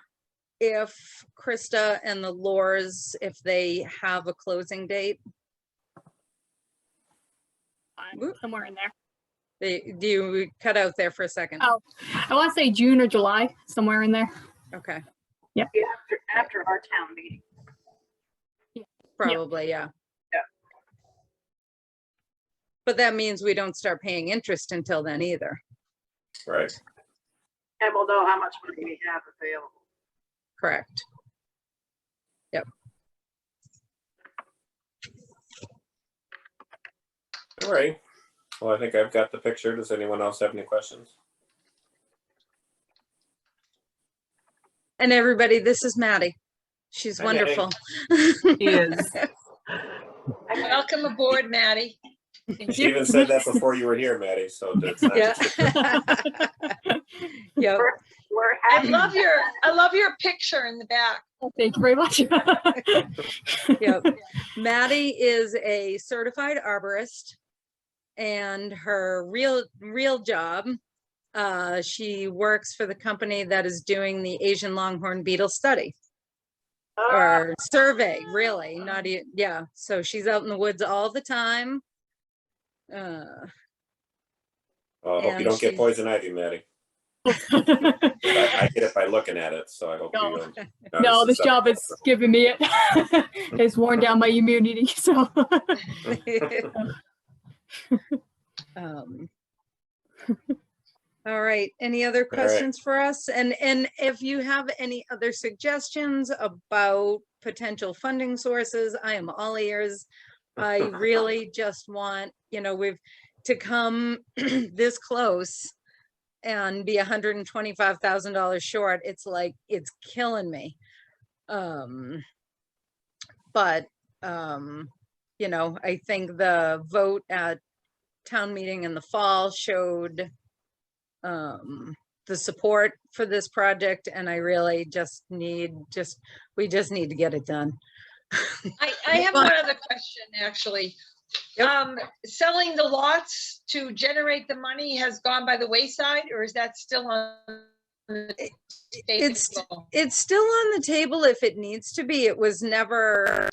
if Krista and the Lors, if they have a closing date? Somewhere in there. Do you cut out there for a second? Oh, I want to say June or July, somewhere in there. Okay. After our town meeting. Probably, yeah. Yeah. But that means we don't start paying interest until then either. Right. And we'll know how much money we have available. Correct. Yep. All right. Well, I think I've got the picture. Does anyone else have any questions? And everybody, this is Maddie. She's Hi, Maddie. wonderful. She is. Welcome aboard, Maddie. She even said that before you were here, Maddie. So that's not Yeah. Yep. We're I happy. love your picture in the back. Thank you very much. Yep. Maddie is a certified arborist, and her real job, she works for the company that is doing the Asian longhorn beetle study or survey, really, not even, yeah. So she's out in the woods all the time. I hope And you don't get she's- poison ivy, Maddie. I get it by looking at it, so I hope No. you don't. No, this job is giving me it. It's worn down my immunity. So All right, any other questions for us? And if you have any other suggestions about potential funding sources, I am all ears. I really just want, we've to come this close and be $125,000 short. It's like, it's killing me. But I think the vote at town meeting in the fall showed the support for this project, and I really we just need to get it done. I have one other question, actually. Yep. Selling the lots to generate the money has gone by the wayside, or is that still on the table? It's still on the table if it needs to be. It was never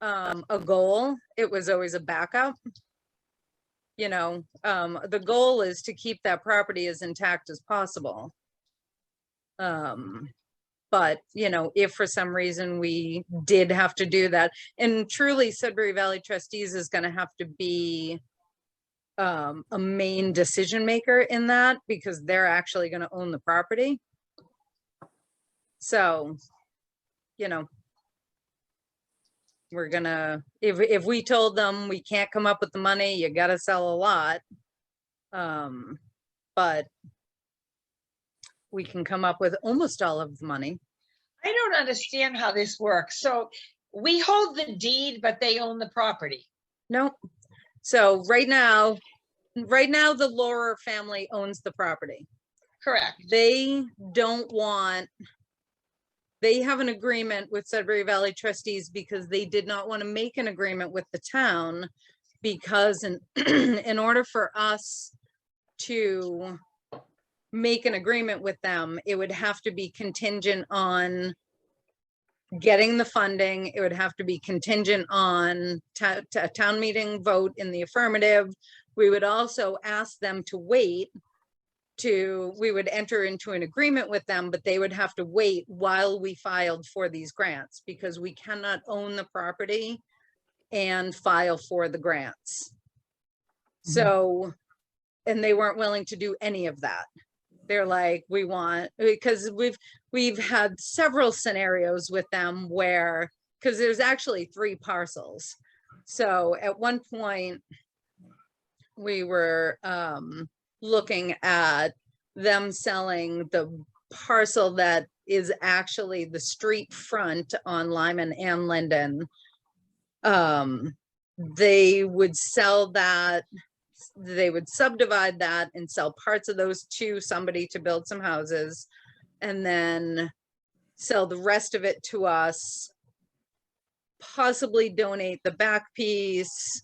a goal. It was always a backup. The goal is to keep that property as intact as possible. But, if for some reason we did have to do that, and truly Sudbury Valley Trustees is going to have to be a main decision maker in that, because they're actually going to own the property. So, we're gonna, if we told them we can't come up with the money, you gotta sell a lot. But we can come up with almost all of the money. I don't understand how this works. So we hold the deed, but they own the property. Nope. So right now the Laurer family owns the property. Correct. They have an agreement with Sudbury Valley Trustees because they did not want to make an agreement with the town, because in order for us to make an agreement with them, it would have to be contingent on getting the funding. It would have to be contingent on a town meeting vote in the affirmative. We would also ask them to wait we would enter into an agreement with them, but they would have to wait while we filed for these grants, because we cannot own the property and file for the grants. So, and they weren't willing to do any of that. They're like, we want, because we've had several scenarios with them where, because there's actually 3 parcels. So at one point we were looking at them selling the parcel that is actually the street front on Lyman and Linden. They would sell that, they would subdivide that and sell parts of those to somebody to build some houses, and then sell the rest of it to us, possibly donate the back piece.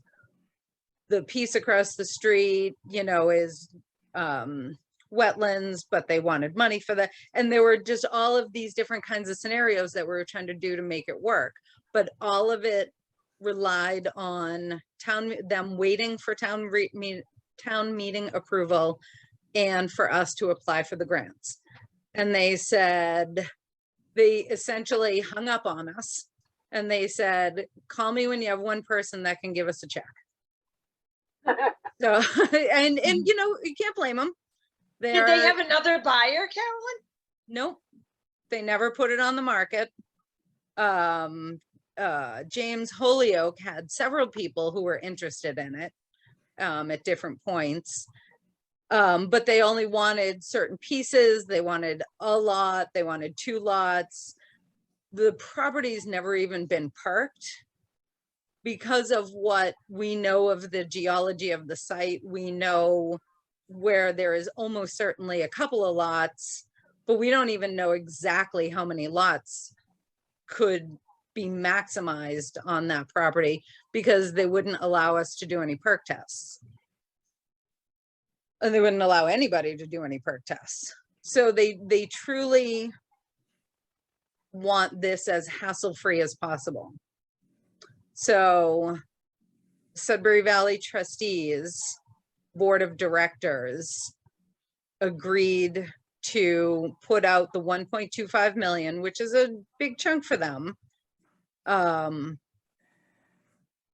The piece across the street, you know, is wetlands, but they wanted money for that. And there were just all of these different kinds of scenarios that we were trying to do to make it work. But all of it relied on them waiting for town meeting approval and for us to apply for the grants. And they said, they essentially hung up on us and they said, call me when you have one person that can give us a check. So, and you know, you can't blame them. Did they have another buyer, Carolyn? Nope. They never put it on the market. James Holyoke had several people who were interested in it at different points. But they only wanted certain pieces. They wanted a lot. They wanted 2 lots. The property's never even been perked. Because of what we know of the geology of the site, we know where there is almost certainly a couple of lots, but we don't even know exactly how many lots could be maximized on that property because they wouldn't allow us to do any perk tests. And they wouldn't allow anybody to do any perk tests. So they truly want this as hassle-free as possible. So Sudbury Valley Trustees Board of Directors agreed to put out the 1.25 million, which is a big chunk for them.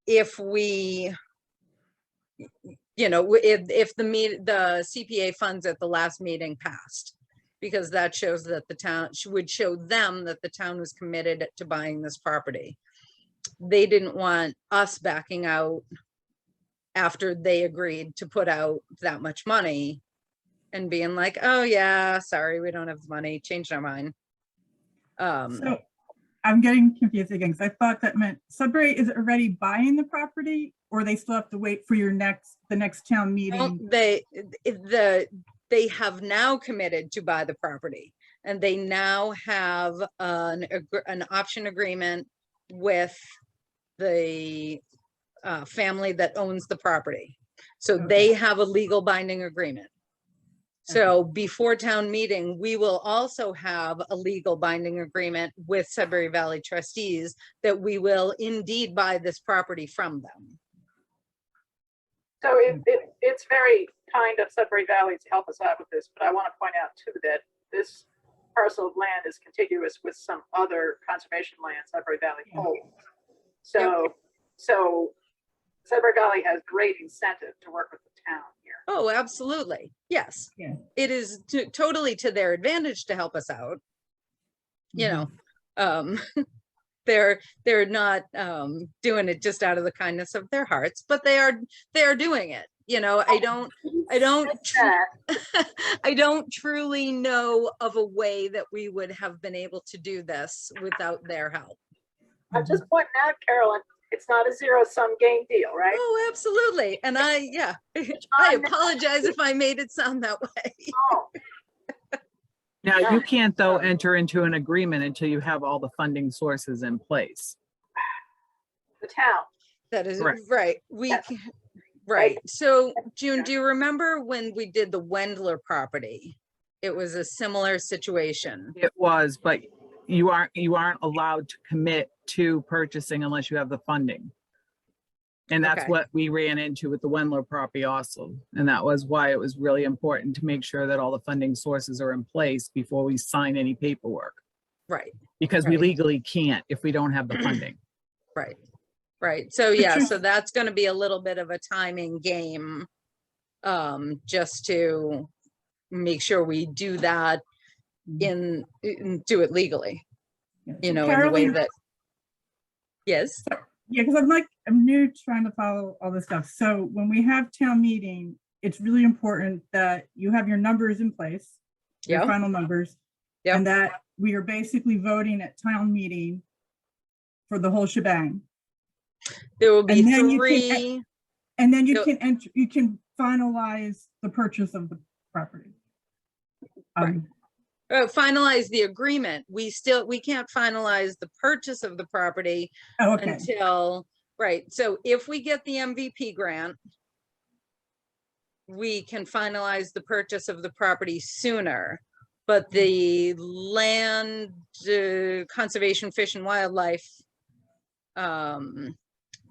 If we, you know, if the CPA funds at the last meeting passed, because that shows that the town would show them that the town was committed to buying this property. They didn't want us backing out after they agreed to put out that much money and being like, oh yeah, sorry, we don't have the money, changed our mind. So I'm getting confused again, because I thought that meant Sudbury is already buying the property, or they still have to wait for the next town meeting? They have now committed to buy the property, and they now have an option agreement with the family that owns the property. So Okay. they have a legal binding agreement. So before town meeting, we will also have a legal binding agreement with Sudbury Valley Trustees that we will indeed buy this property from them. So it's very kind of Sudbury Valley to help us out with this, but I want to point out too that this parcel of land is contiguous with some other conservation land Sudbury Valley holds. So Sudbury Valley has great incentive to work with the town here. Oh, absolutely. Yes. Yeah. It is totally to their advantage to help us out. You know, they're not doing it just out of the kindness of their hearts, but they are doing it. You know, I don't truly know of a way that we would have been able to do this without their help. I'm just pointing out, Carolyn, it's not a zero-sum game deal, right? Oh, absolutely. And I apologize if I made it sound that way. Oh, Now, you can't though enter into an agreement until you have all the funding sources in place. the town. That is Correct. right. Yes. Right. So June, do you remember when we did the Wendler property? It was a similar situation. It was, but you aren't allowed to commit to purchasing unless you have the funding. And that's Okay. what we ran into with the Wendler property also. And that was why it was really important to make sure that all the funding sources are in place before we sign any paperwork. Right, Because we Right. legally can't if we don't have the funding. right, right. So yeah, you're- so that's gonna be a little bit of a timing game. Just to make sure we do that do it legally, you know, in the way Carolyn, that. Yes, Yeah, because I'm new trying to follow all this stuff. So when we have town meeting, it's really important that you have your numbers in place, your yeah, final numbers, Yep. and that we are basically voting at town meeting for the whole shebang. there will be And then you can- three, And then you So- can enter, you can finalize the purchase of the property. finalize the agreement. We can't finalize the purchase of the property Oh, okay. until, right, so if we get the MVP grant, we can finalize the purchase of the property sooner, but the land conservation, fish and wildlife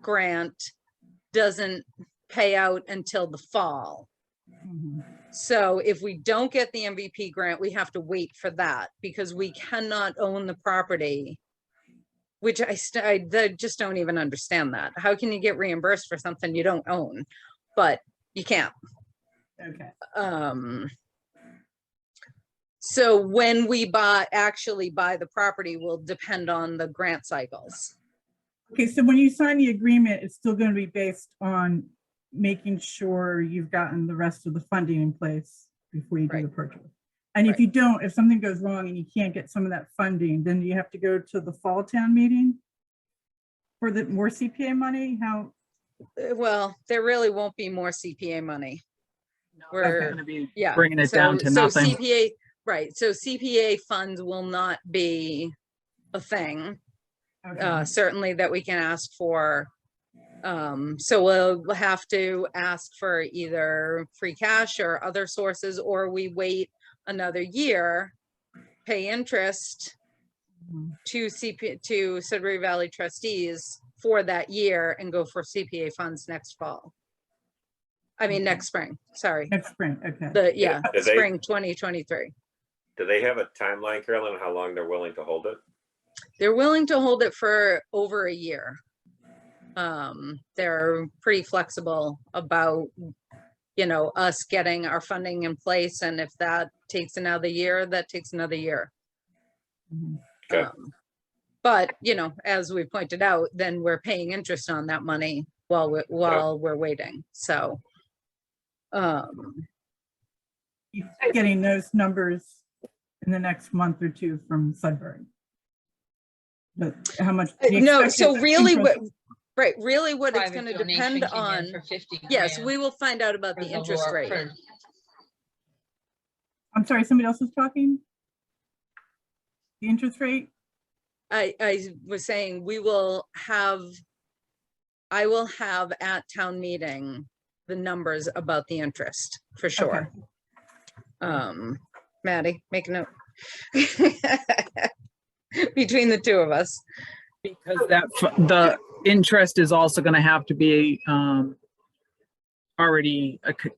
grant doesn't pay out until the fall. Mhm. So if we don't get the MVP grant, we have to wait for that because we cannot own the property, which I just don't even understand that. How can you get reimbursed for something you don't own? But you can't. Okay. So when we actually buy the property will depend on the grant cycles. Okay, so when you sign the agreement, it's still going to be based on making sure you've gotten the rest of the funding in place before you do the purchase. And if Right. you don't, if something goes wrong and you can't get some of that funding, then you have to go to the fall town meeting for the more CPA money. How? Well, there really won't be more CPA money. We're We're- going to be Yeah. bringing it down to nothing. CPA, right, so CPA funds will not be a thing. Okay. Certainly that we can ask for. So we'll have to ask for either free cash or other sources, or we wait another year, pay interest to Sudbury Valley trustees for that year and go for CPA funds next fall. I mean, next spring, sorry. Next spring. Okay. Do they- Spring 2023. Do they have a timeline, Carolyn, on how long they're willing to hold it? They're willing to hold it for over a year. They're pretty flexible about, us getting our funding in place. And if that takes another year, that takes another year. Mhm. Okay. But, as we pointed out, then we're paying interest on that money while we're waiting. So, You're getting those numbers in the next month or two from Sudbury. But how much? the no, expected so really interest- really what it's Private going to donation depend came in on. for 50 Yes, grand we will find out about for the interest lower- rate. for- I'm sorry, somebody else was talking? The interest rate? I was saying I will have at town meeting the numbers about the interest for sure. Maddie, make a note. Between the two of us. Because the interest is also going to have to be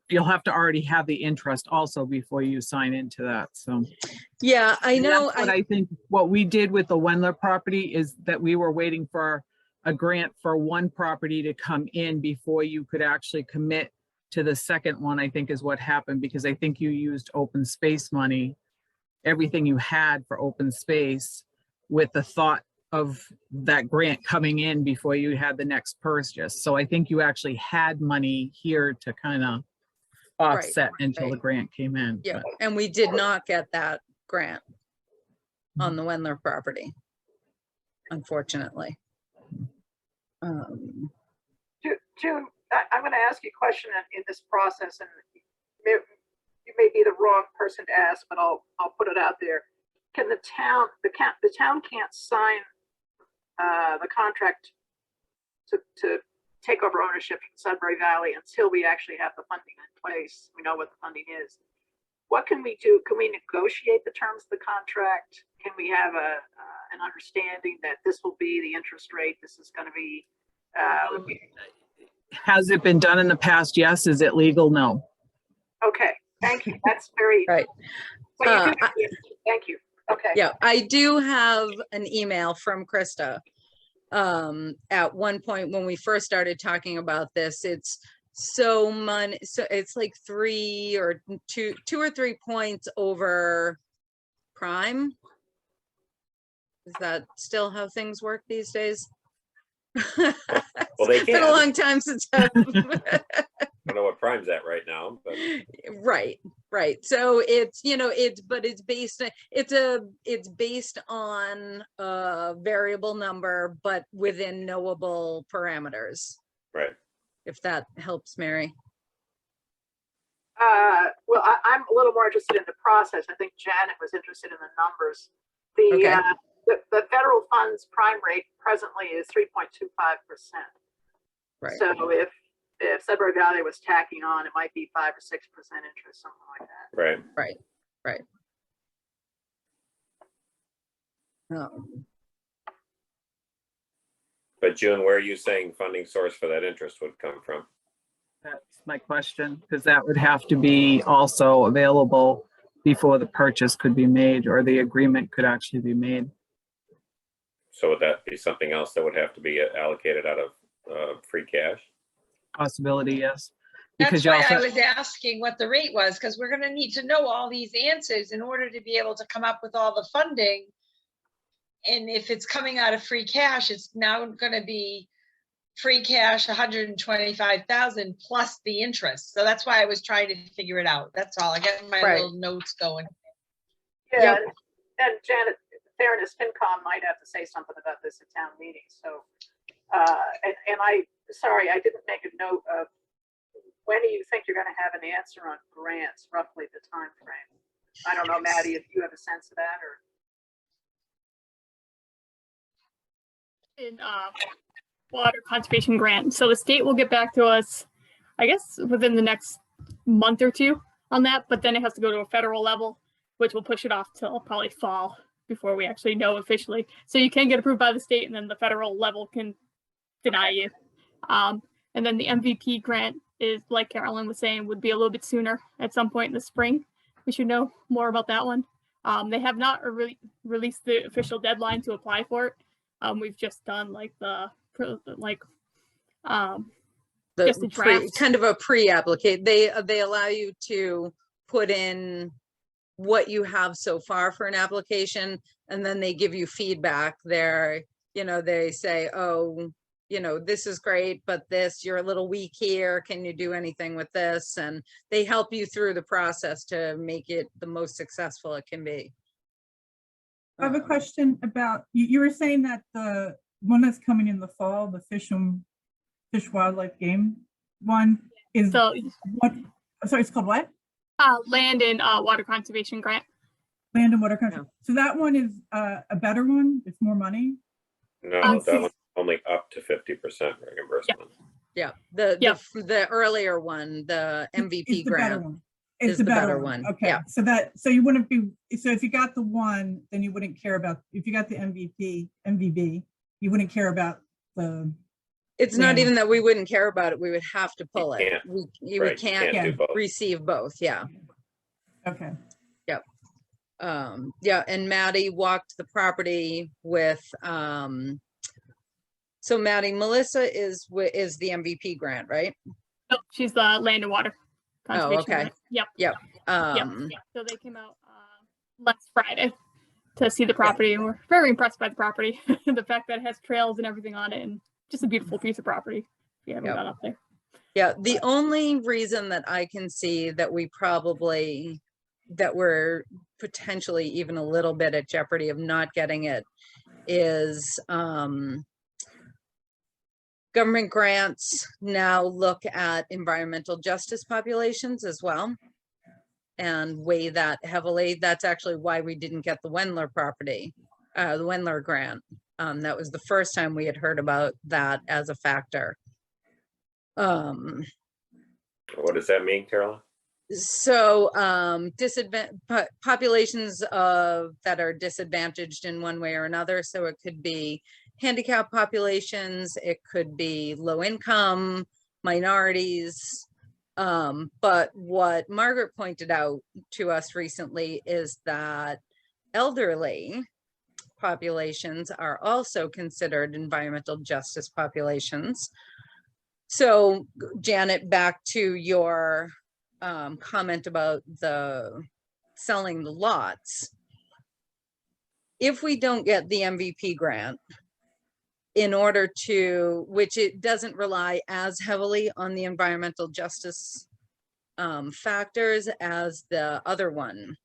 you'll have to already have the interest also before you sign into that. So Yeah, I and know. that's what I think what we did with the Wendler property is that we were waiting for a grant for one property to come in before you could actually commit to the second one, I think is what happened, because I think you used open space money, everything you had for open space, with the thought of that grant coming in before you had the next purchase. So I think you actually had money here to kind of offset until the right. grant came in. Yeah, but- and we did not get that grant on the Wendler property, unfortunately. June, I'm going to ask you a question in this process, and you may be the wrong person to ask, but I'll put it out there. Can the town can't sign the contract to take over ownership from Sudbury Valley until we actually have the funding in place? We know what the funding is. what can we do? Can we negotiate the terms of the contract? Can we have an understanding that this will be the interest rate? This is going to be, Has it been done in the past? Yes. Is it legal? No. okay, thank you. That's very, Right. so you can, thank you. Okay. Yeah, I do have an email from Krista. At one point when we first started talking about this, it's so it's like 2 or 3 points over prime. Is that still how things work these days? Well, they It's been a can. long time since I've I don't know what prime's at right now, but right. So it's, it's based on a variable number, but within knowable parameters, right. if that helps, Mary. Well, I'm a little more interested in the process. I think Janet was interested in the numbers. Okay. The federal funds prime rate presently is 3.25%. Right. So if Sudbury Valley was tacking on, it might be 5 or 6% interest, something like that. Right. But June, where are you saying funding source for that interest would come from? That's my question, because that would have to be also available before the purchase could be made, or the agreement could actually be made. So would that be something else that would have to be allocated out of free cash? Possibility, yes. That's Because you why I also, was asking what the rate was, because we're gonna need to know all these answers in order to be able to come up with all the funding. And if it's coming out of free cash, it's now gonna be free cash, 125,000 plus the interest. So that's why I was trying to figure it out. That's all. I got my Right. little notes going. Yeah, and Janet, in fairness, FinCom might have to say something about this at town meeting. So, and sorry, I didn't make a note of when do you think you're going to have an answer on grants, roughly the time frame? I don't know, Maddie, if you have a sense of that or. In water conservation grant. So the state will get back to us, I guess, within the next month or two on that, but then it has to go to a federal level, which will push it off till probably fall before we actually know officially. So you can get approved by the state and then the federal level can deny you. And then the MVP grant is, like Carolyn was saying, would be a little bit sooner at some point in the spring. We should know more about that one. They have not released the official deadline to apply for it. We've just done like just a draft. Kind of a pre-applicate. They allow you to put in what you have so far for an application, and then they give you feedback there. They say, oh, this is great, but you're a little weak here. Can you do anything with this? And they help you through the process to make it the most successful it can be. I have a question about, you were saying that the one that's coming in the fall, the fish wildlife game one is So what, sorry, it's called what? land and water conservation grant. Land and water conservation. So that one is a better one? It's more money? No, that one's only up to 50% reimbursement. Yeah, the earlier one, the MVP It's the better grant. one. It's the better one. Okay, Yeah. So you wouldn't be, so if you got the one, then you wouldn't care about, if you got the MVB, you wouldn't care about the. It's not even that we wouldn't care about it. We would have to pull it. can't. We Right, you can't can't do both. receive both. Yeah. Okay. Yep. Yeah. And Maddie walked the property with, so Maddie, Melissa is the MVP grant, right? No, she's the land and water conservation. okay. grant. Yep. Yep. So they came out last Friday to see the property, and we're very impressed by the property. The fact that it has trails and everything on it, and just a beautiful piece of property. If you haven't gone up there. Yeah. The only reason that I can see that we're potentially even a little bit at jeopardy of not getting it is government grants now look at environmental justice populations as well and weigh that heavily. That's actually why we didn't get the Wendler property, the Wendler grant. That was the first time we had heard about that as a factor. What does that mean, Carolyn? So populations that are disadvantaged in one way or another. So it could be handicapped populations, it could be low income, minorities. But what Margaret pointed out to us recently is that elderly populations are also considered environmental justice populations. So Janet, back to your comment about the selling the lots. If we don't get the MVP grant, in order to, which it doesn't rely as heavily on the environmental justice factors as the other one,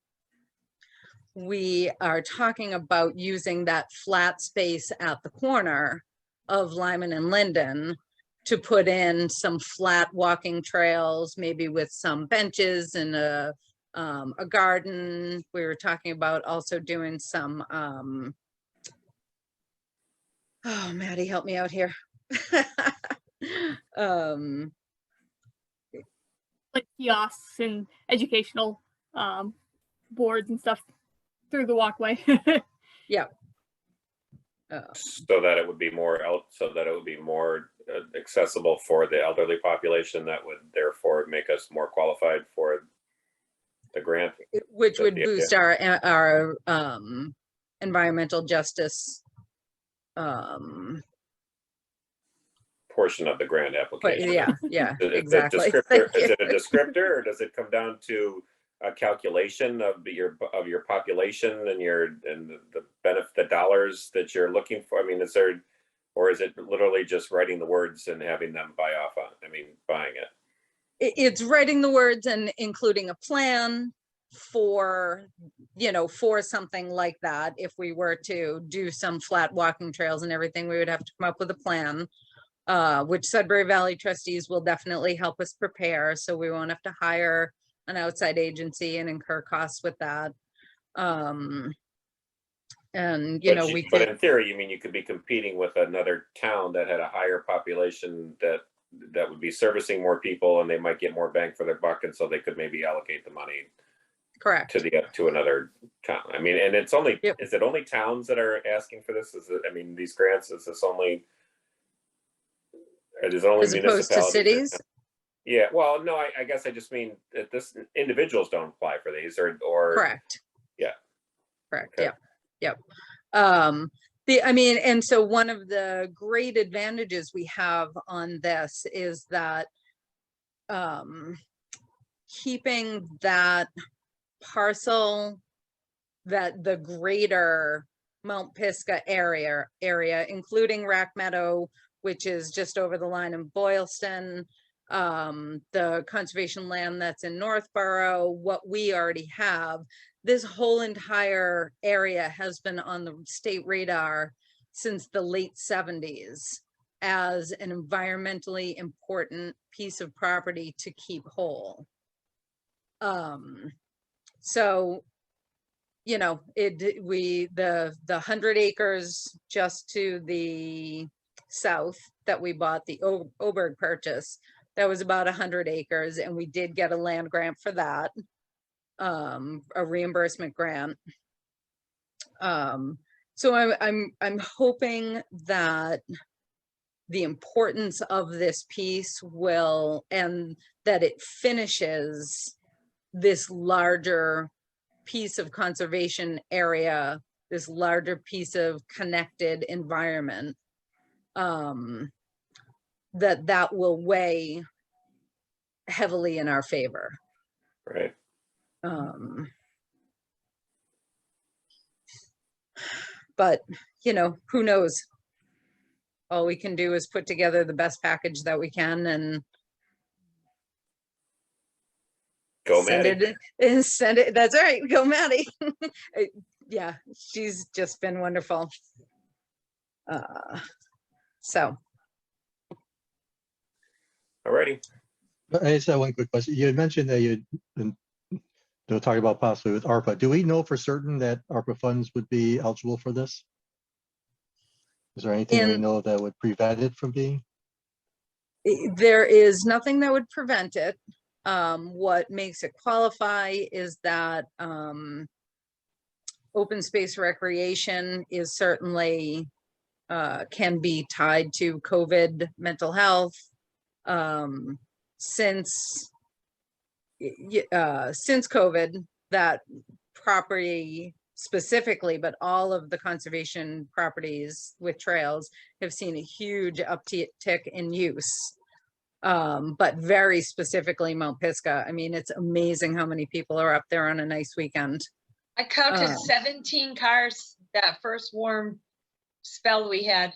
we are talking about using that flat space at the corner of Lyman and Linden to put in some flat walking trails, maybe with some benches and a garden. We were talking about also doing some, oh, Maddie, help me out here. Like kiosks and educational boards and stuff through the walkway. Yeah. So that it would be more accessible for the elderly population, that would therefore make us more qualified for the grant. Which would boost our environmental justice portion of the grant application. Yeah, Is exactly. Is it a descriptor, or does it come down to a calculation of your population and the benefit, the dollars that you're looking for? I mean, is there, or is it literally just writing the words and having them buying it? It's writing the words and including a plan for, for something like that. If we were to do some flat walking trails and everything, we would have to come up with a plan, which Sudbury Valley trustees will definitely help us prepare. So we won't have to hire an outside agency and incur costs with that. And, but in theory, you mean you could be competing with another town that had a higher population that would be servicing more people, and they might get more bang for their buck, and so they could maybe allocate the money correct to another town. I mean, and it's only, is it only towns that are asking for this? Is it, I mean, these grants, is this only, is it only as opposed to cities? Yeah, well, no, I guess I just mean that individuals don't apply for these, or correct. Yeah. Correct. Okay. Yep. And so one of the great advantages we have on this is that keeping that parcel, that the greater Mount Pisgah area, including Rack Meadow, which is just over the line in Boylston, the conservation land that's in Northborough, what we already have, this whole entire area has been on the state radar since the late 70s as an environmentally important piece of property to keep whole. So, the 100 acres just to the south that we bought, the Oberg purchase, that was about 100 acres, and we did get a land grant for that, a reimbursement grant. So I'm hoping that the importance of this piece will, and that it finishes this larger piece of conservation area, this larger piece of connected environment, that will weigh heavily in our favor. Right. But, who knows? All we can do is put together the best package that we can and go Maddie. Send it. That's right. Go Maddie. Yeah, she's just been wonderful. So. Alrighty. I just have one quick question. You had mentioned that they'll talk about possibly with ARPA. Do we know for certain that ARPA funds would be eligible for this? Is there anything we know that would prevent it from being? There is nothing that would prevent it. What makes it qualify is that open space recreation is certainly can be tied to COVID mental health. Since COVID, that property specifically, but all of the conservation properties with trails have seen a huge uptick in use. But very specifically Mount Pisgah. I mean, it's amazing how many people are up there on a nice weekend. I counted 17 cars that first warm spell we had.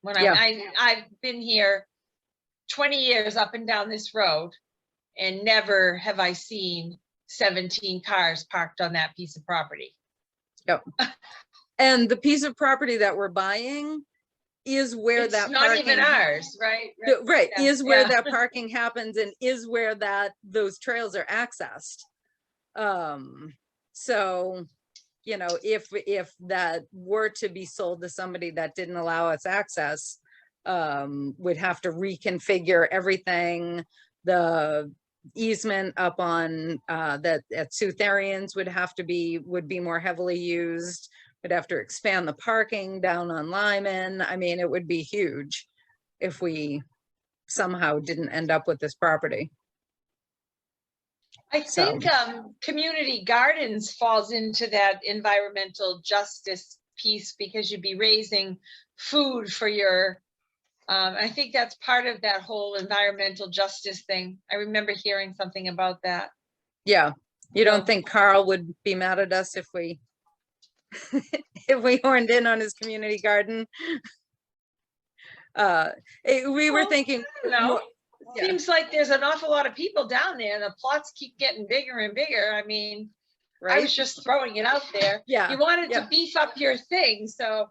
When I've been here 20 years up and down this road, and never have I seen 17 cars parked on that piece of property. Yep. And the piece of property that we're buying is where It's that not parking, even ours, right? right, Yeah, is where yeah. that parking happens and is where those trails are accessed. So, you know, if that were to be sold to somebody that didn't allow us access, we'd have to reconfigure everything. The easement up on that at Sutherians would be more heavily used. We'd have to expand the parking down on Lyman. I mean, it would be huge if we somehow didn't end up with this property. I think community gardens falls into that environmental justice piece, because you'd be raising food for your, I think that's part of that whole environmental justice thing. I remember hearing something about that. Yeah. You don't think Carl would be mad at us if we if we horned in on his community garden? We were thinking, no. Yeah. Seems like there's an awful lot of people down there, and the plots keep getting bigger and bigger. I mean, right? I was just throwing it out there. Yeah. You wanted to beef up your thing, so.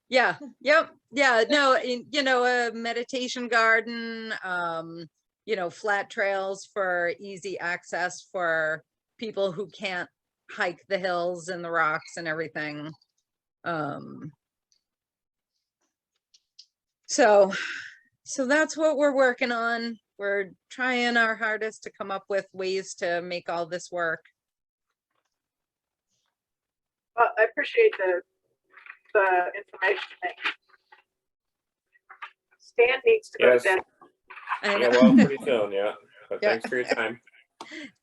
Yeah. Yep. Yeah. No, you know, a meditation garden, you know, flat trails for easy access for people who can't hike the hills and the rocks and everything. So that's what we're working on. We're trying our hardest to come up with ways to make all this work. Well, I appreciate the information. Stan needs to go to bed. Yeah, well, pretty soon, yeah. But Yeah. thanks for your time.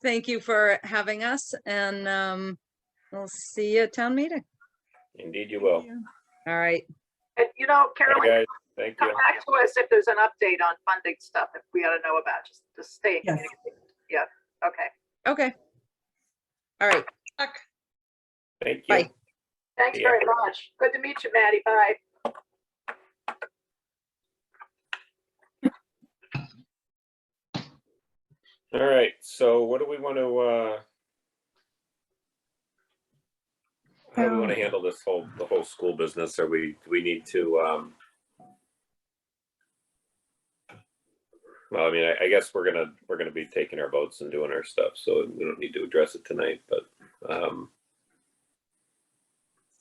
Thank you for having us, and we'll see you at town meeting. Indeed you will. All right. And you know, Bye, Carolyn, guys. Thank come you. back to us if there's an update on funding stuff, if we ought to know about, just stay. Yes. Yeah, okay. Okay. All right. Thank you. Bye. Thanks Yeah. very much. Good to meet you, Maddie. Bye. All right, so what do we want to, how do we want to handle this the whole school business? Do we need to, well, I mean, I guess we're gonna be taking our votes and doing our stuff, so we don't need to address it tonight, but, Stan,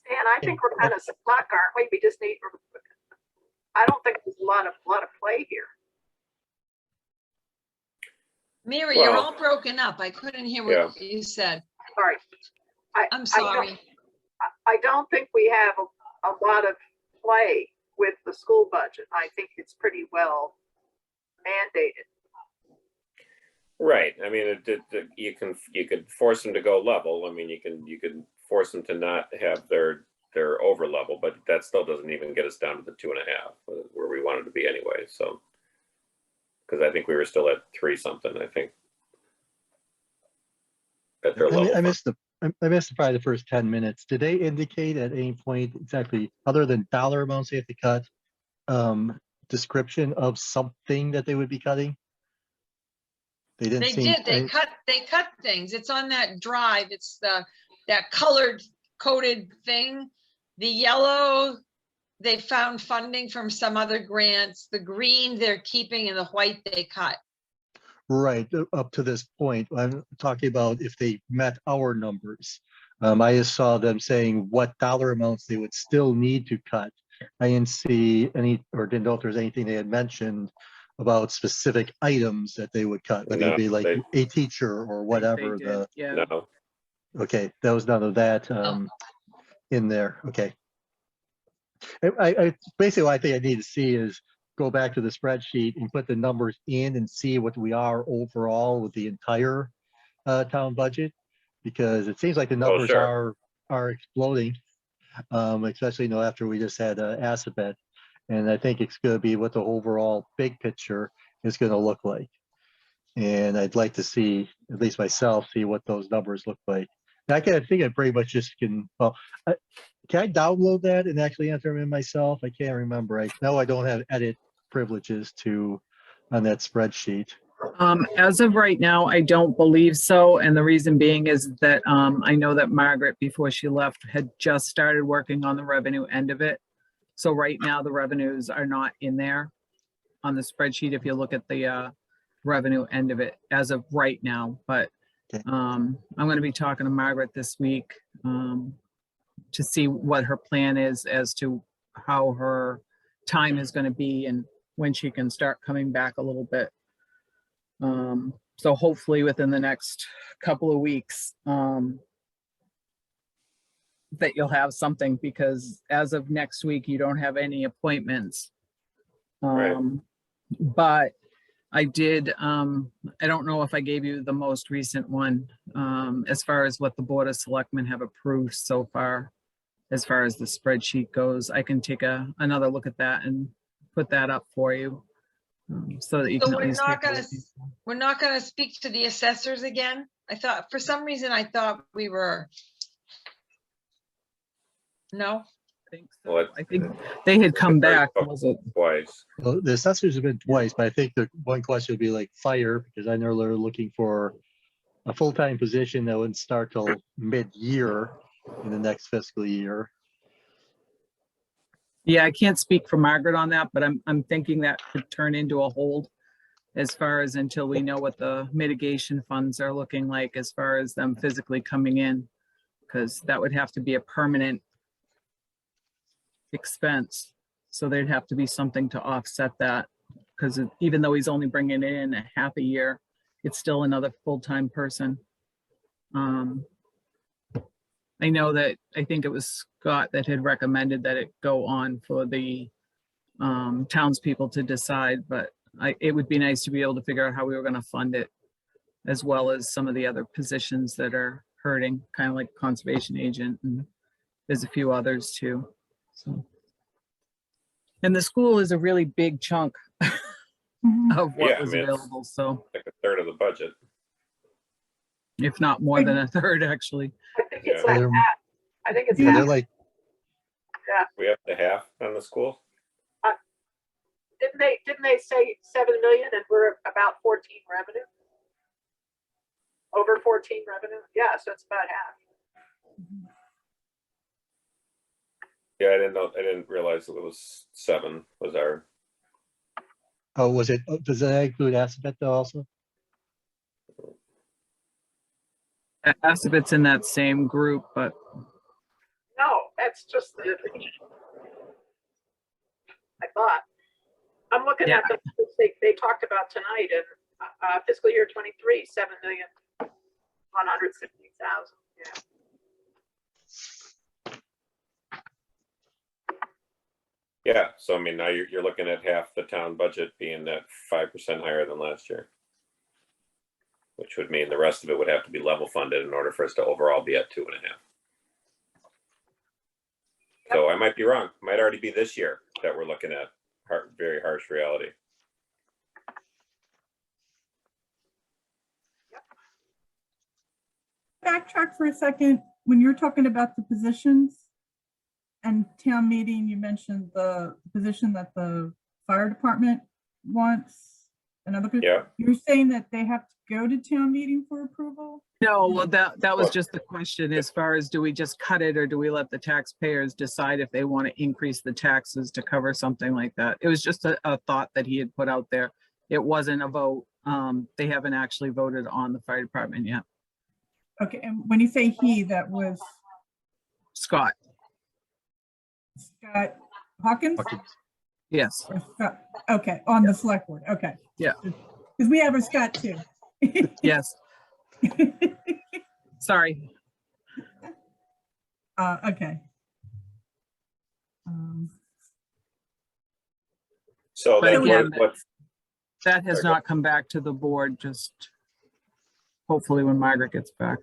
I think we're kind of stuck, aren't we? We just need, I don't think there's a lot of play here. Mary, you're all broken up. I couldn't hear what you said. Sorry. I'm sorry. I don't think we have a lot of play with the school budget. I think it's pretty well mandated. right, I mean, you could force them to go level. I mean, you can force them to not have their over level, but that still doesn't even get us down to the 2.5 where we wanted to be anyway, so. Because I think we were still at 3 something, I think. At their level. I missed probably the first 10 minutes. Did they indicate at any point exactly, other than dollar amounts they have to cut, description of something that they would be cutting? They didn't. They cut things. It's on that drive. It's that colored coded thing. The yellow, they found funding from some other grants. The green they're keeping, and the white they cut. Right, up to this point. I'm talking about if they met our numbers. I just saw them saying what dollar amounts they would still need to cut. I didn't see any, or didn't know if there's anything they had mentioned about specific items that they would cut, whether No, it be like they- a teacher or They whatever. did, yeah. No, Okay, there was none of that in there. Okay. I basically what I think I need to see is go back to the spreadsheet and put the numbers in and see what we are overall with the entire town budget, because it seems like the numbers sure. are exploding, especially after we just had Assabet, and I think it's going to be what the overall big picture is going to look like. And I'd like to see, at least myself, see what those numbers look like. I think I pretty much just can, well, can I download that and actually enter them in myself? I can't remember. I know I don't have edit privileges on that spreadsheet. As of right now, I don't believe so. And the reason being is that I know that Margaret, before she left, had just started working on the revenue end of it. So right now, the revenues are not in there on the spreadsheet if you look at the revenue end of it as of right now. But Okay. I'm going to be talking to Margaret this week to see what her plan is as to how her time is going to be and when she can start coming back a little bit. So hopefully within the next couple of weeks that you'll have something, because as of next week, you don't have any appointments. Right. But I did, I don't know if I gave you the most recent one, as far as what the Board of Selectmen have approved so far, as far as the spreadsheet goes. I can take another look at that and put that up for you. So that you So can at we're least not take a gonna, look. we're not gonna speak to the assessors again? I thought, for some reason, I thought we were. No? I think so. What? I think they had come back, was it? Twice. Well, the assessors have been twice, but I think the one question would be like fire, because I know they're looking for a full-time position that wouldn't start till mid-year in the next fiscal year. Yeah, I can't speak for Margaret on that, but I'm thinking that could turn into a hold as far as until we know what the mitigation funds are looking like as far as them physically coming in, because that would have to be a permanent expense. So there'd have to be something to offset that, because even though he's only bringing in a half a year, it's still another full-time person. I know that, I think it was Scott that had recommended that it go on for the townspeople to decide, but it would be nice to be able to figure out how we were going to fund it, as well as some of the other positions that are hurting, kind of like conservation agent, and there's a few others too. So, and the school is a really big chunk Mhm. of what Yeah, I was mean, it's available. So like a third of the budget. if not more than a third, actually. I think it's Yeah. like They're- that. I think it's Yeah, that. they're like, We have the half on the school. Didn't they say 7 million and we're about 14 revenue? Over 14 revenue? Yeah, so it's about half. Yeah, I didn't realize it was 7 was our. oh, was it, does that include Assabet though also? Assabet's in that same group, but No, that's just the, I thought. I'm looking Yeah. at the, they talked about tonight in fiscal year 23, 7,160,000. Yeah. Yeah, so I mean, now you're looking at half the town budget being at 5% higher than last year, which would mean the rest of it would have to be level funded in order for us to overall be at 2.5. So I might be wrong. Might already be this year that we're looking at very harsh reality. Backtrack for a second. When you're talking about the positions and town meeting, you mentioned the position that the fire department wants. Another, Yeah. you're saying that they have to go to town meeting for approval? no, well, that was Well- just the question as far as, do we just cut it, or do we let the taxpayers decide if they want to increase the taxes to cover something like that? It was just a thought that he had put out there. It wasn't a vote. They haven't actually voted on the fire department yet. Okay, and when you say he, that was Scott, Scott Hawkins? Hawkins? Yes, Or Scott? Okay, on the select board, okay. Yeah. Because we have a Scott too. yes. Sorry. Okay. So But then again, what, that has Sorry, go. not come back to the board, just hopefully when Margaret gets back.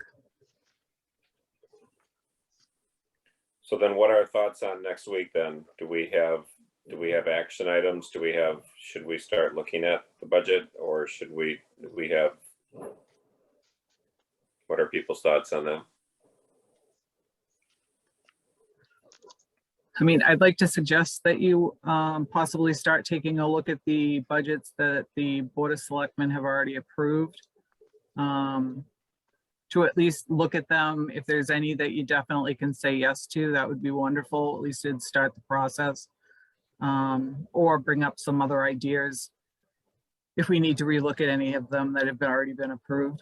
so then what are our thoughts on next week then? Do we have action items? Should we start looking at the budget, or should we have, what are people's thoughts on that? I mean, I'd like to suggest that you possibly start taking a look at the budgets that the Board of Selectmen have already approved. To at least look at them. If there's any that you definitely can say yes to, that would be wonderful. At least it'd start the process. Or bring up some other ideas if we need to relook at any of them that have already been approved.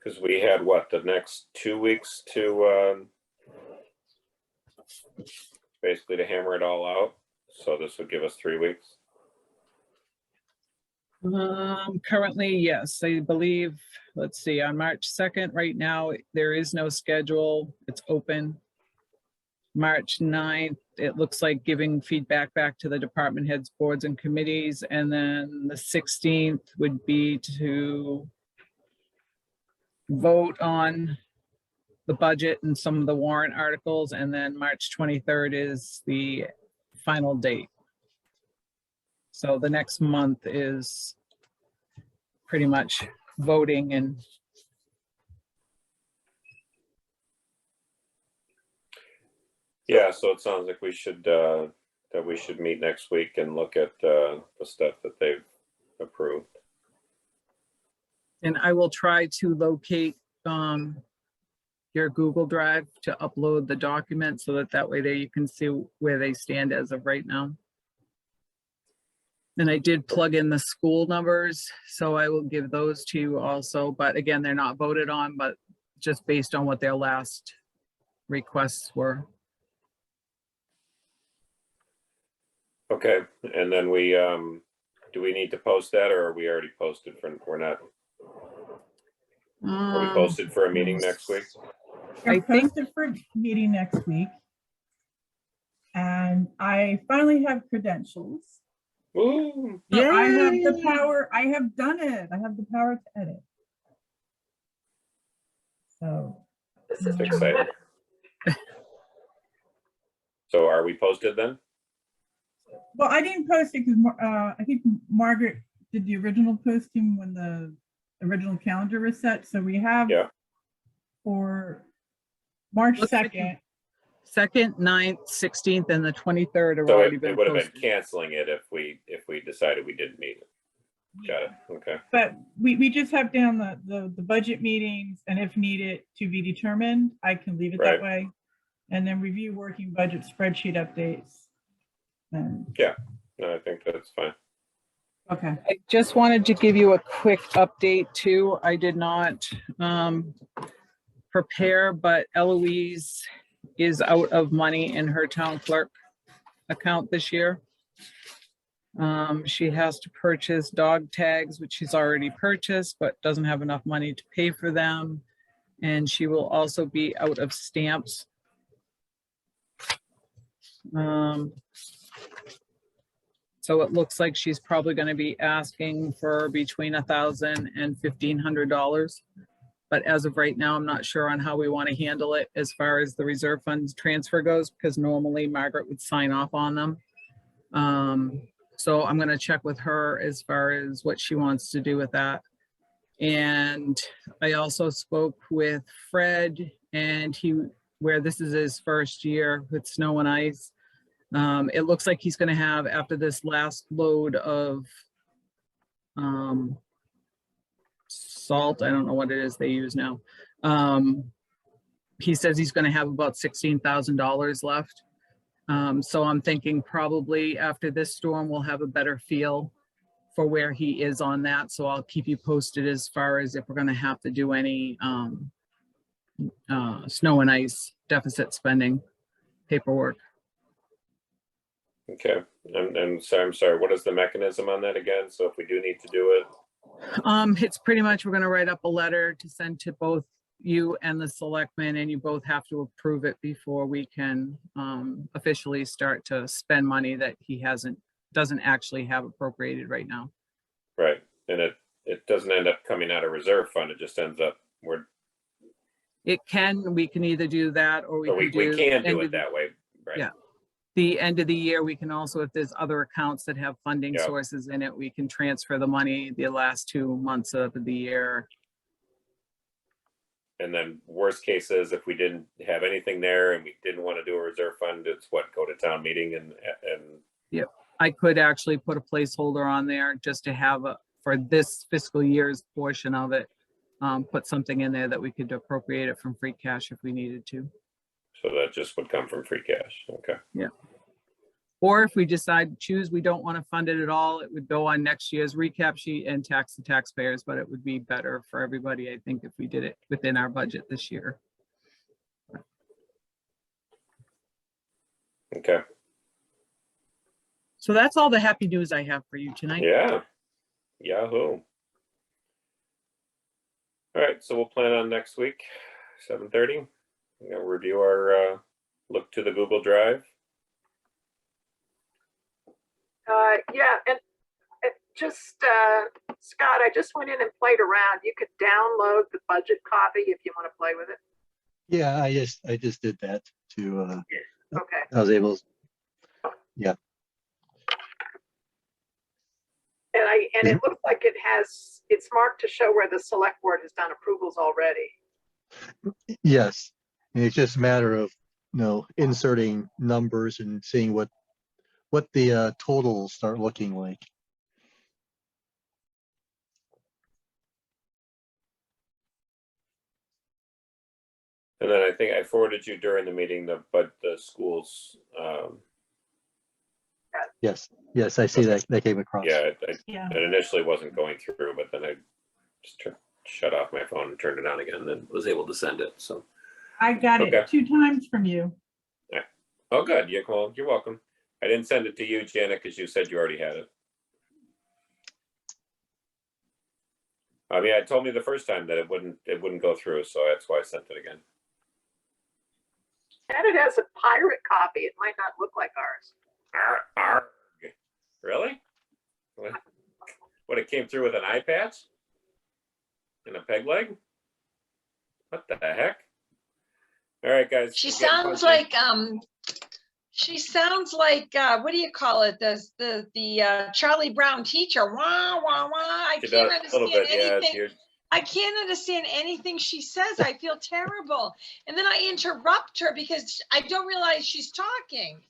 Because we had what, the next 2 weeks to basically to hammer it all out. So this would give us 3 weeks. Currently, yes, I believe, let's see, on March 2nd, right now, there is no schedule. It's open. March 9th, it looks like giving feedback back to the department heads, boards and committees. And then the 16th would be to vote on the budget and some of the warrant articles. And then March 23rd is the final date. So the next month is pretty much voting and Yeah, so it sounds like we should that we should meet next week and look at the stuff that they've approved. and I will try to locate your Google Drive to upload the document so that way there you can see where they stand as of right now. And I did plug in the school numbers, so I will give those to you also. But again, they're not voted on, but just based on what their last requests were. Okay, and then we do we need to post that, or are we already posted for? We're not. Are we posted for a meeting next week? We're I think- posted for a meeting next week. And I finally have credentials. Woo! So I have the Yay! power, I have done it. I have the power to edit. So. That's exciting. So are we posted then? Well, I didn't post it because I think Margaret did the original posting when the original calendar was set. So we have for March Looks like 2nd. 2nd, 9th, 16th, and the 23rd have So already it been would have been posted. canceling it if we decided we didn't meet it. Got it. Okay. But we just have down the budget meetings, and if needed to be determined, I can leave it that way. And then review working budget spreadsheet updates. And No, I think that's fine. okay. I just wanted to give you a quick update too. I did not prepare, but Eloise is out of money in her town clerk account this year. She has to purchase dog tags, which she's already purchased, but doesn't have enough money to pay for them. And she will also be out of stamps. So it looks like she's probably going to be asking for between $1,000 and $1,500. But as of right now, I'm not sure on how we want to handle it as far as the reserve funds transfer goes, because normally Margaret would sign off on them. So I'm going to check with her as far as what she wants to do with that. And I also spoke with Fred, and where this is his first year with snow and ice. It looks like he's going to have, after this last load of salt, I don't know what it is they use now. He says he's going to have about $16,000 left. So I'm thinking probably after this storm, we'll have a better feel for where he is on that. So I'll keep you posted as far as if we're going to have to do any snow and ice deficit spending paperwork. Okay, and so I'm sorry, what is the mechanism on that again? So if we do need to do it, It's pretty much, we're gonna write up a letter to send to both you and the selectmen, and you both have to approve it before we can officially start to spend money that he doesn't actually have appropriated right now. right? And it doesn't end up coming out of reserve fund, it just ends up, We can either do that, or we so we can do. can end do it of- that way, right? Yeah. The end of the year, we can also, if there's other accounts that have funding Yeah. sources in it, we can transfer the money the last 2 months of the year. And then worst case is if we didn't have anything there and we didn't want to do a reserve fund, it's what, go to town meeting and I could actually put a placeholder on there just to have for this fiscal year's portion of it, put something in there that we could appropriate it from free cash if we needed to. so that just would come from free cash, okay? Or if we decide to choose, we don't want to fund it at all, it would go on next year's recap sheet and tax the taxpayers, but it would be better for everybody, I think, if we did it within our budget this year. Okay, So that's all the happy news I have for you tonight. yeah, yahoo. All right, so we'll plan on next week, 7:30. We'll review our look to the Google Drive. Yeah, and just, Scott, I just went in and played around. You could download the budget copy if you want to play with it. Yeah, I just did that to, Okay. I was able, And it looks like it's marked to show where the select board has done approvals already. yes. And it's just a matter of, inserting numbers and seeing what the totals start looking like. And then I think I forwarded you during the meeting, the schools, Yes, I see that came across. yeah, Yeah. it initially wasn't going through, but then I just shut off my phone and turned it on again, and then was able to send it, so. I got Okay. it 2 times from you. Oh, good, yeah, well, you're welcome. I didn't send it to you, Janet, because you said you already had it. I mean, I told me the first time that it wouldn't go through, so that's why I sent it again. And it has a pirate copy. It might not look like ours. Arg. Really? What, it came through with an eye patch? And a peg leg? What the heck? All right, guys. She it's getting sounds punchy. like what do you call it? The Charlie Brown teacher. Wah wah wah. I She can't does a little understand bit, yeah. anything. I can't understand anything she says. I feel terrible. And then I interrupt her because I don't realize she's talking.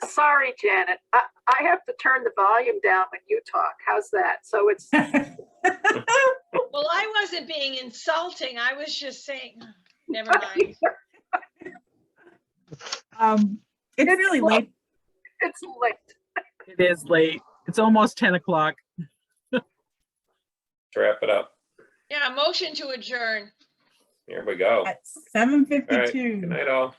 Sorry, Janet. I have to turn the volume down when you talk. How's that? So it's Well, I wasn't being insulting. I was just saying, never mind. It's really late. It's late. It is late. It's almost 10 o'clock. To wrap it up. Yeah, motion to adjourn. Here we go. At All right, 7:52. good night, all.